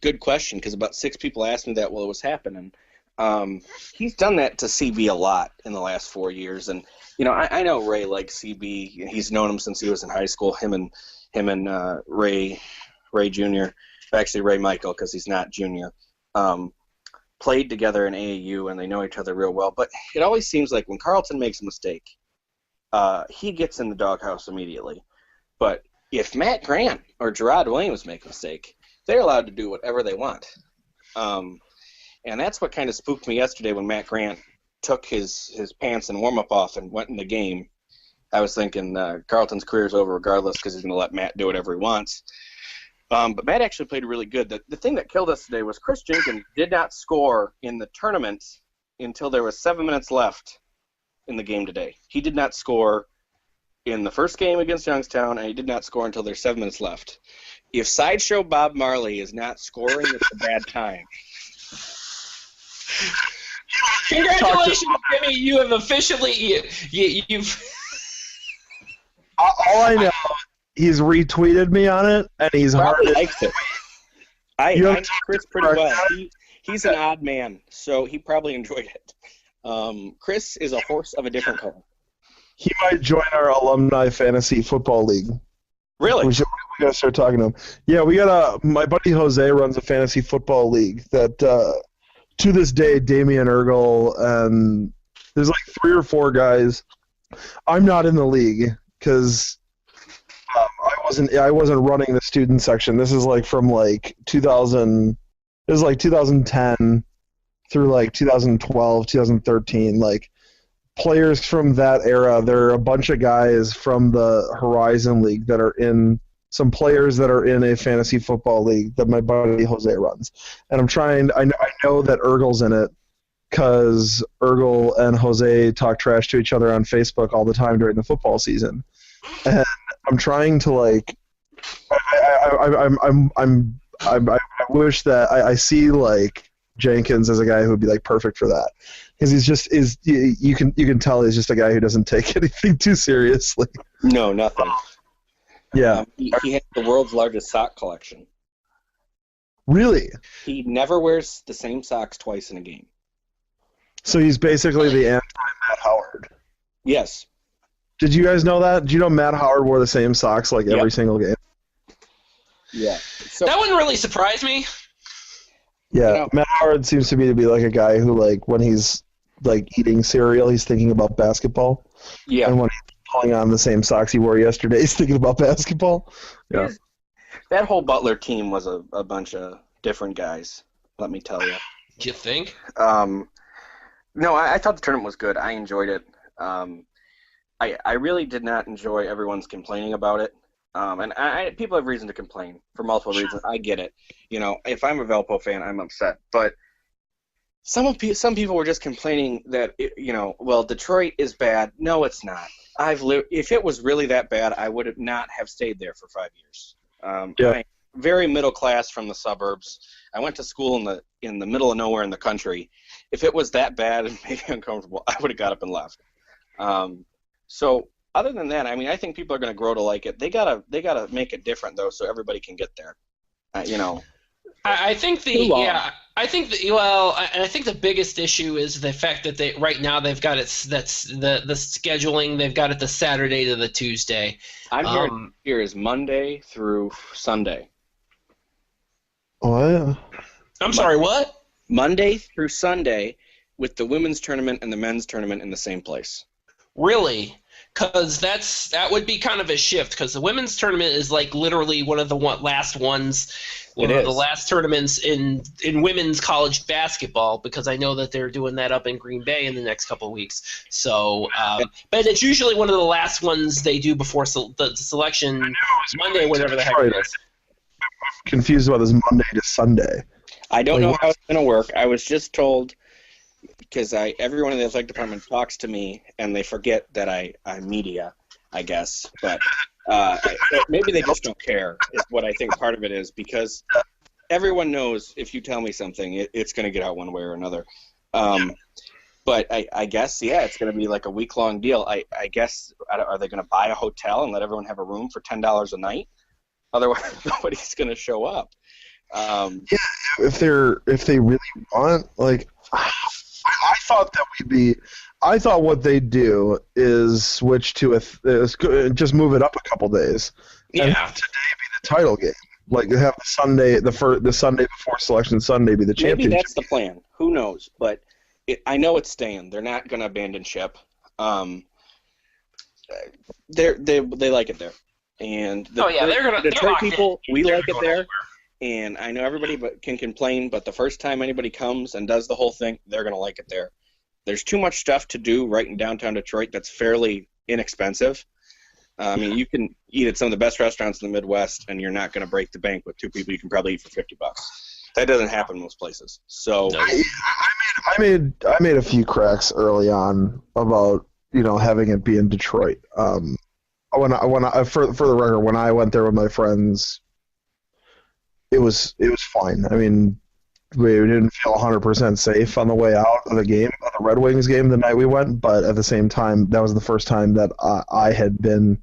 Good question, because about 6 people asked me that while it was happening. He's done that to CB a lot in the last 4 years, and I know Ray likes CB. He's known him since he was in high school. Him and Ray Jr. Actually, Ray Michael, because he's not junior. Played together in AAU, and they know each other real well. But it always seems like when Carleton makes a mistake, he gets in the doghouse immediately. But if Matt Grant or Gerard Williams make a mistake, they're allowed to do whatever they want. And that's what kind of spooked me yesterday when Matt Grant took his pants and warm-up off and went in the game. I was thinking Carleton's career's over regardless because he's going to let Matt do whatever he wants. But Matt actually played really good. The thing that killed us today was Chris Jenkins did not score in the tournament until there was 7 minutes left in the game today. He did not score in the first game against Youngstown, and he did not score until there's 7 minutes left. If Sideshow Bob Marley is not scoring, it's a bad time. Congratulations, Jimmy! You have officially you've. All I know, he's retweeted me on it, and he's Probably hard. likes it. I know Chris pretty well. He's an odd man, so he probably enjoyed it. Chris is a horse of a different color. He might join our alumni fantasy football league. Really? We gotta start talking to him. Yeah, my buddy Jose runs a fantasy football league that to this day, Damian Ergel and there's like 3 or 4 guys. I'm not in the league because I wasn't running the student section. This is like from like 2000. This is like 2010 through like 2012, 2013. Like players from that era. There are a bunch of guys from the HoriZone League that are in. Some players that are in a fantasy football league that my buddy Jose runs. And I'm trying, I know that Ergel's in it because Ergel and Jose talk trash to each other on Facebook all the time during the football season. And I'm trying to like, I wish that I see like Jenkins as a guy who would be like perfect for that. Because you can tell he's just a guy who doesn't take anything too seriously. No, nothing. Yeah. He has the world's largest sock collection. Really? He never wears the same socks twice in a game. So he's basically the anti-Matt Howard. Yes. Did you guys know that? Did you know Matt Howard wore the same socks like every single game? Yeah. So, That wouldn't really surprise me. Yeah, Matt Howard seems to me to be like a guy who, like, when he's like eating cereal, he's thinking about basketball. Yeah. And when he's pulling on the same socks he wore yesterday, he's thinking about basketball. Yeah. That whole Butler team was a bunch of different guys, let me tell you. Do you think? No, I thought the tournament was good. I enjoyed it. I really did not enjoy everyone's complaining about it. And people have reason to complain for multiple reasons. I get it. If I'm a Valpo fan, I'm upset. But some people were just complaining that, well, Detroit is bad. No, it's not. If it was really that bad, I would not have stayed there for 5 years. I'm very middle class from the suburbs. I went to school in the middle of nowhere in the country. If it was that bad and maybe uncomfortable, I would have got up and left. So other than that, I mean, I think people are going to grow to like it. They gotta make it different though, so everybody can get there. I think I think the biggest issue is the fact that right now they've got it. That's the scheduling. They've got it the Saturday to the Tuesday. I'm hearing here is Monday through Sunday. Oh yeah. I'm sorry, what? Monday through Sunday, with the women's tournament and the men's tournament in the same place. Really? Because that would be kind of a shift. Because the women's tournament is like literally one of the last ones. One of the last tournaments in women's college basketball, because I know that they're doing that up in Green Bay in the next couple of weeks. So, but it's usually one of the last ones they do before the selection Monday, whatever the heck it is. I'm confused about this Monday to Sunday. I don't know how it's going to work. I was just told, because everyone in the athletic department talks to me, and they forget that I'm media, I guess. But maybe they just don't care is what I think part of it is, because everyone knows if you tell me something, it's going to get out one way or another. But I guess, it's going to be like a week-long deal. I guess, are they going to buy a hotel and let everyone have a room for $10 a night? Otherwise, nobody's going to show up. If they really want, like, I thought that I thought what they'd do is switch to just move it up a couple days. Yeah. And have today be the title game. Like, have the Sunday before Selection Sunday be the championship. Maybe that's the plan. Who knows? But I know it's staying. They're not going to abandon ship. They like it there, and the Detroit people, we like it there. And I know everybody can complain, but the first time anybody comes and does the whole thing, they're going to like it there. There's too much stuff to do right in downtown Detroit that's fairly inexpensive. I mean, you can eat at some of the best restaurants in the Midwest, and you're not going to break the bank with two people you can probably eat for $50. That doesn't happen most places. So I made a few cracks early on about having it be in Detroit. For the record, when I went there with my friends, it was fine. I mean, we didn't feel 100% safe on the way out of the Red Wings game the night we went, but at the same time, that was the first time that I had been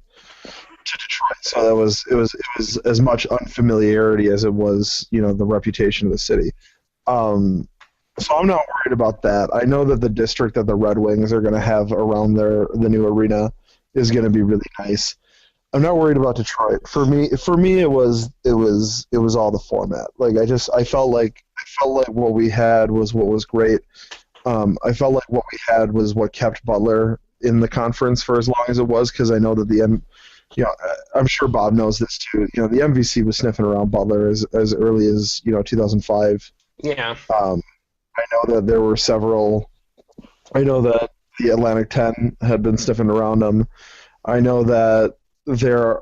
to Detroit, so it was as much unfamiliarity as it was, the reputation of the city. So I'm not worried about that. I know that the district that the Red Wings are going to have around the new arena is going to be really nice. I'm not worried about Detroit. For me, it was all the format. Like, I felt like what we had was what was great. I felt like what we had was what kept Butler in the conference for as long as it was, because I know that I'm sure Bob knows this too. The MVC was sniffing around Butler as early as 2005. Yeah. I know that there were several. I know that the Atlantic 10 had been sniffing around them. I know that there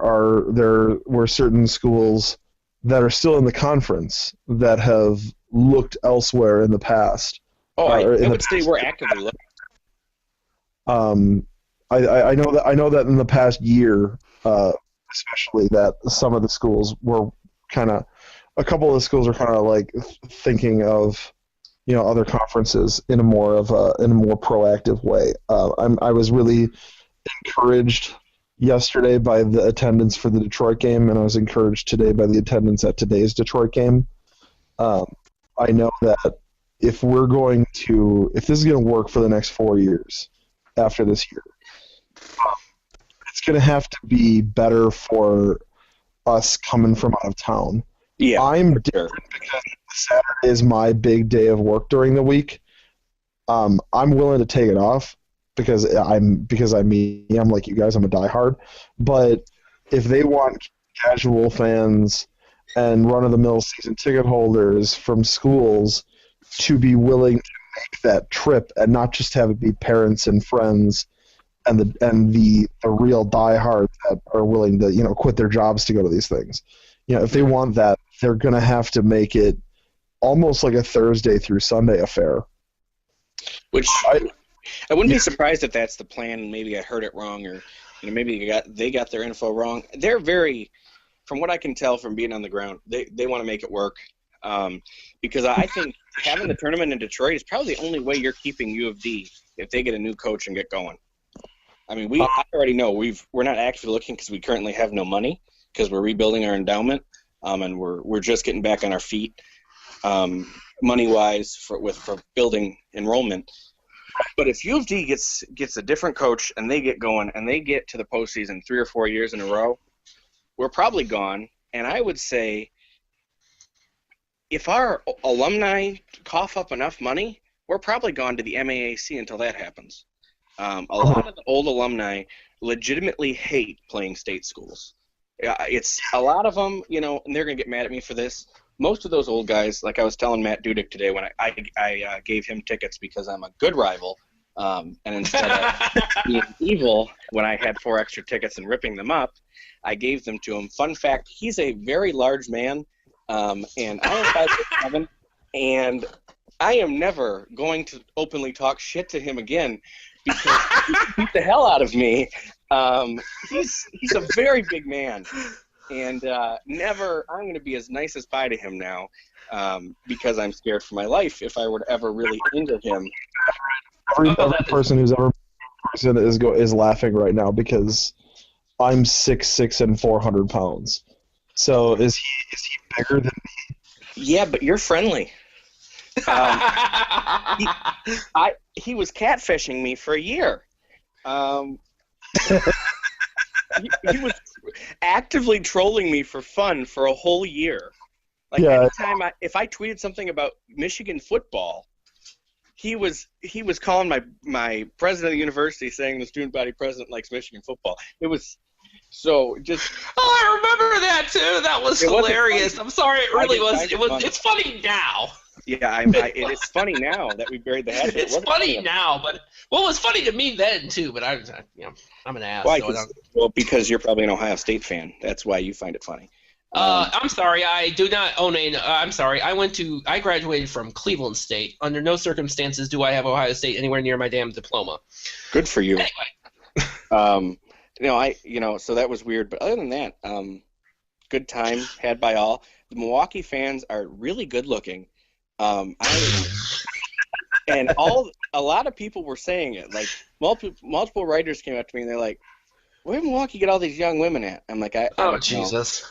were certain schools that are still in the conference that have looked elsewhere in the past. Oh, I would say we're actively looking. I know that in the past year, especially, that some of the schools were a couple of the schools are kind of like thinking of other conferences in a more proactive way. I was really encouraged yesterday by the attendance for the Detroit game, and I was encouraged today by the attendance at today's Detroit game. I know that if this is going to work for the next 4 years after this year, it's going to have to be better for us coming from out of town. Yeah, I'm different because Saturday is my big day of work during the week. I'm willing to take it off because I'm like you guys. I'm a diehard. But if they want casual fans and run-of-the-mill season ticket holders from schools to be willing to make that trip and not just have it be parents and friends and the real diehards that are willing to quit their jobs to go to these things. If they want that, they're going to have to make it almost like a Thursday through Sunday affair. Which I wouldn't be surprised if that's the plan. Maybe I heard it wrong, or maybe they got their info wrong. They're very, from what I can tell from being on the ground, they want to make it work. Because I think having the tournament in Detroit is probably the only way you're keeping U of D if they get a new coach and get going. I mean, I already know we're not actually looking because we currently have no money because we're rebuilding our endowment, and we're just getting back on our feet, money-wise for building enrollment. But if U of D gets a different coach and they get going and they get to the postseason 3 or 4 years in a row, we're probably gone. And I would say if our alumni cough up enough money, we're probably gone to the MAAC until that happens. A lot of the old alumni legitimately hate playing state schools. It's a lot of them, and they're going to get mad at me for this. Most of those old guys, like I was telling Matt Dudek today when I gave him tickets because I'm a good rival, and instead of being evil, when I had 4 extra tickets and ripping them up, I gave them to him. Fun fact, he's a very large man, and I am 5'7", and I am never going to openly talk shit to him again because he beat the hell out of me. He's a very big man, and I'm going to be as nice as pie to him now because I'm scared for my life if I were to ever really injure him. Every person who's ever been is laughing right now because I'm 6'6" and 400 pounds. So is he bigger than me? Yeah, but you're friendly. He was catfishing me for a year. He was actively trolling me for fun for a whole year. Like anytime if I tweeted something about Michigan football, he was calling my president of the university saying the student body president likes Michigan football. It was so just. Oh, I remember that too. That was hilarious. I'm sorry, it really was. It's funny now. Yeah, it's funny now that we buried the hatchet. It's funny now, but it was funny to me then too. But I'm an ass. Well, because you're probably an Ohio State fan. That's why you find it funny. I'm sorry, I do not own a. I'm sorry, I graduated from Cleveland State. Under no circumstances do I have Ohio State anywhere near my damn diploma. Good for you. Anyway. So that was weird. But other than that, good time had by all. The Milwaukee fans are really good looking. And a lot of people were saying it. Like multiple writers came up to me and they're like, "Where did Milwaukee get all these young women at?" I'm like, "Oh Jesus."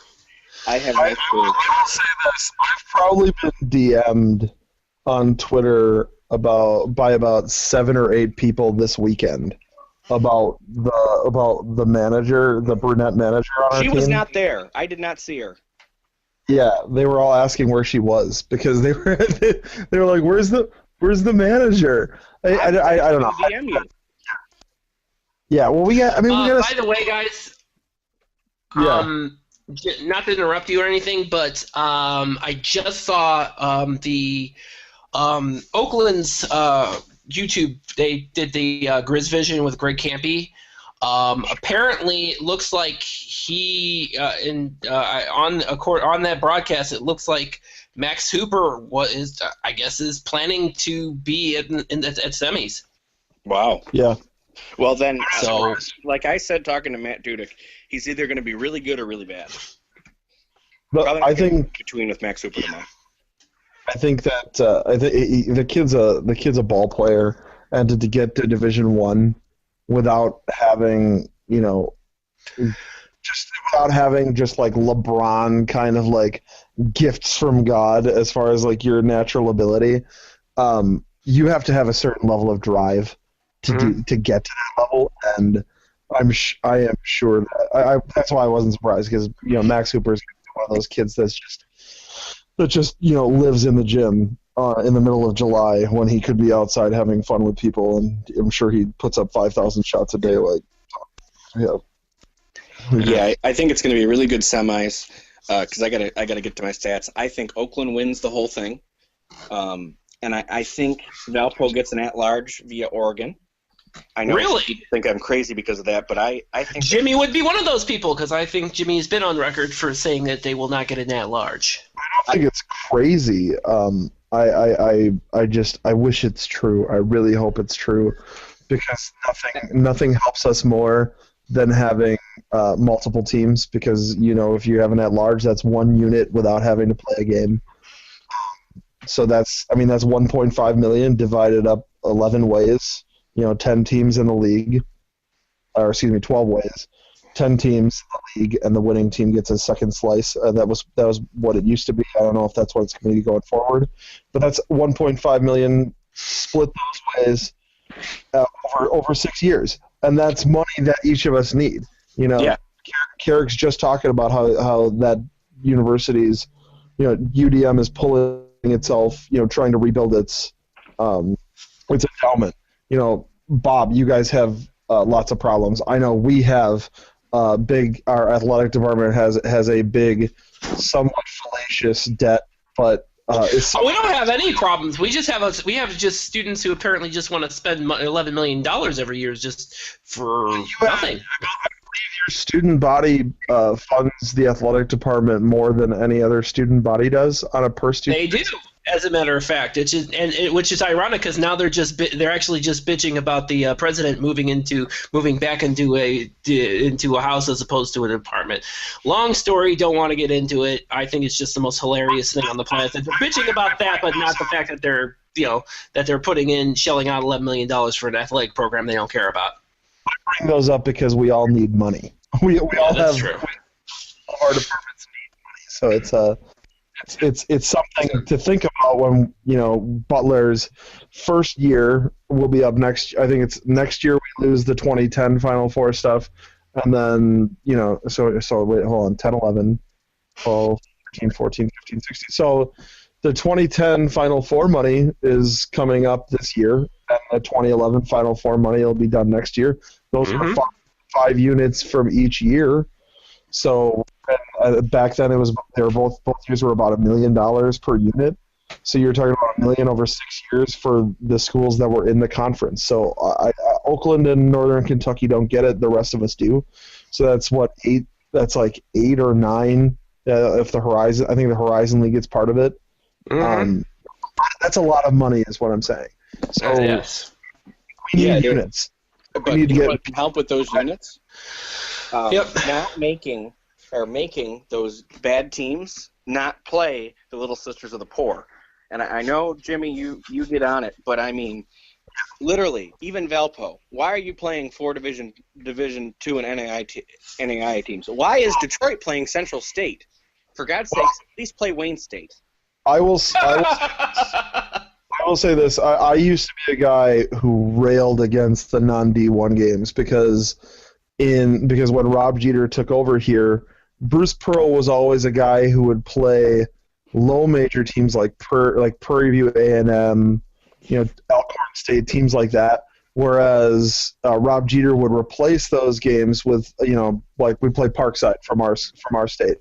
I have no clue. I will say this: I've probably been DM'd on Twitter by about 7 or 8 people this weekend about the manager, the brunette manager on our team. She was not there. I did not see her. Yeah, they were all asking where she was because they were like, "Where's the manager?" I don't know. DM you. Yeah, well, we got. I mean, we got. By the way, guys. Yeah. Not to interrupt you or anything, but I just saw the Oakland's YouTube. They did the Grizz Vision with Greg Campy. Apparently, it looks like he on that broadcast. It looks like Max Hooper is planning to be at semis. Wow. Yeah. Well then, so like I said, talking to Matt Dudek, he's either going to be really good or really bad. But I think between with Max Hooper tomorrow. I think that the kid's a ball player, and to get to Division I without having just like LeBron kind of like gifts from God as far as like your natural ability, you have to have a certain level of drive to get to that level, and I am sure that that's why I wasn't surprised, because Max Hooper is one of those kids that just lives in the gym in the middle of July when he could be outside having fun with people, and I'm sure he puts up 5,000 shots a day. Yeah, I think it's going to be really good semis because I gotta get to my stats. I think Oakland wins the whole thing, and I think Valpo gets an at-large via Oregon. I know really? People think I'm crazy because of that, but I think Jimmy would be one of those people, because I think Jimmy's been on record for saying that they will not get an at-large. I don't think it's crazy. I wish it's true. I really hope it's true, because nothing helps us more than having multiple teams, because if you have an at-large, that's one unit without having to play a game. So that's 1.5 million divided up 11 ways. 10 teams in the league, or 12 ways. 10 teams in the league, and the winning team gets a second slice. That was what it used to be. I don't know if that's what it's going to be going forward, but that's 1.5 million split those ways over 6 years, and that's money that each of us need. Yeah. Karic's just talking about how that university's, UDM is pulling itself, trying to rebuild its endowment. Bob, you guys have lots of problems. I know we have our athletic department has a big, somewhat fallacious debt, but we don't have any problems. We have students who apparently just want to spend $11 million every year just for nothing. I believe your student body funds the athletic department more than any other student body does on a per student. They do. As a matter of fact, which is ironic, because now they're actually just bitching about the president moving back into a house as opposed to an apartment. Long story, don't want to get into it. I think it's just the most hilarious thing on the planet that they're bitching about that, but not the fact that they're shelling out $11 million for an athletic program they don't care about. I bring those up because we all need money. We all that's have true. All our departments need money, so it's it's something to think about when Butler's first year will be up next. I think it's next year we lose the 2010 Final Four stuff, and then so wait, hold on, 10, 11, 12, 13, 14, 15, 16. So the 2010 Final Four money is coming up this year, and the 2011 Final Four money will be done next year. Those are five units from each year. So back then both years were about $1 million per unit. So you're talking about $1 million over 6 years for the schools that were in the conference. So Oakland and Northern Kentucky don't get it. The rest of us do. So that's eight. That's like 8 or 9. If the HoriZone, I think the HoriZone League gets part of it. That's a lot of money, is what I'm saying. So yes, we need units. But you know what can help with those units? Not making those bad teams not play the little sisters of the poor. And I know, Jimmy, you get on it, but I mean, literally, even Valpo. Why are you playing 4 Division 2 and NAIA teams? Why is Detroit playing Central State? For God's sakes, at least play Wayne State. I will say this. I used to be a guy who railed against the non-D1 games because when Rob Jeter took over here, Bruce Pearl was always a guy who would play low major teams like Prairie View A&M, Elkhorn State, teams like that. Whereas Rob Jeter would replace those games with like we play Parkside from our state.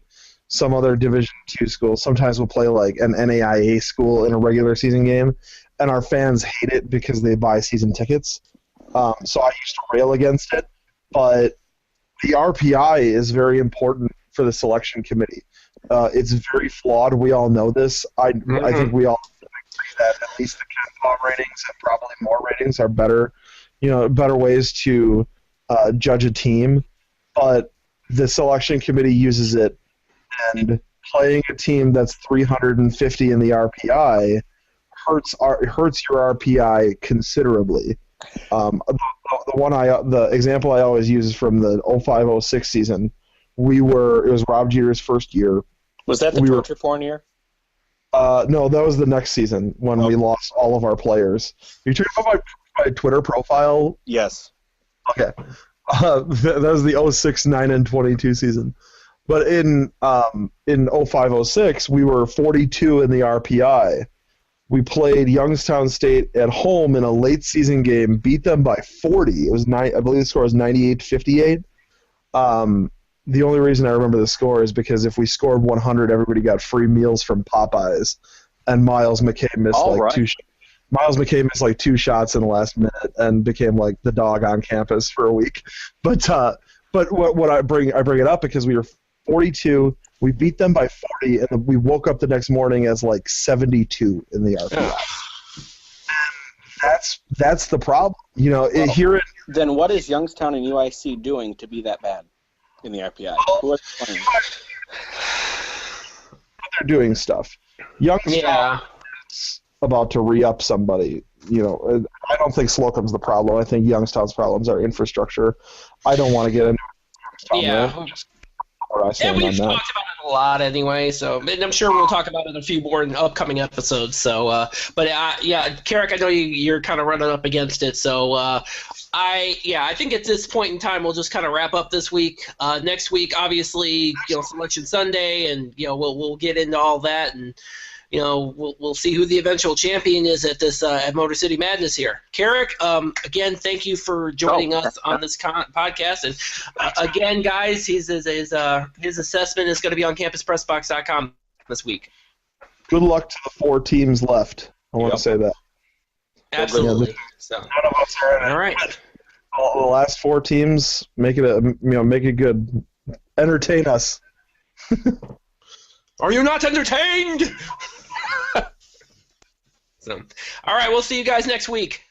Some other Division II school. Sometimes we'll play like an NAIA school in a regular season game, and our fans hate it because they buy season tickets. So I used to rail against it, but the RPI is very important for the selection committee. It's very flawed. We all know this. I think we all agree that at least the KenPom ratings and probably more ratings are better, better ways to judge a team. But the selection committee uses it. And playing a team that's 350 in the RPI hurts your RPI considerably. The example I always use is from the 05-06 season. It was Rob Jeter's first year. Was that the torture porn year? No, that was the next season when we lost all of our players. You're talking about my Twitter profile? Yes. Okay. That was the 06, 9, and 22 season. But in 05-06, we were 42 in the RPI. We played Youngstown State at home in a late season game, beat them by 40. It was I believe the score was 98-58. The only reason I remember the score is because if we scored 100, everybody got free meals from Popeyes, and Miles McKay missed like 2 shots in the last minute and became like the dog on campus for a week. But what I bring it up because we were 42, we beat them by 40, and then we woke up the next morning as like 72 in the RPI. That's the problem. Then what is Youngstown and UIC doing to be that bad in the RPI? Who is playing? They're doing stuff. Youngstown is about to re-up somebody. I don't think Slocum's the problem. I think Youngstown's problems are infrastructure. I don't want to get into Youngstown. And we've talked about it a lot anyway, and I'm sure we'll talk about it a few more in upcoming episodes. So, Karic, I know you're kind of running up against it. So, I think at this point in time we'll just kind of wrap up this week. Next week, obviously, Selection Sunday, and we'll get into all that, and we'll see who the eventual champion is at this at Motor City Madness here. Karic, again, thank you for joining us on this podcast. And again, guys, his assessment is going to be on campuspressbox.com this week. Good luck to the 4 teams left. I want to say that. Absolutely. All right. The last 4 teams, make it good. Entertain us. Are you not entertained? All right, we'll see you guys next week.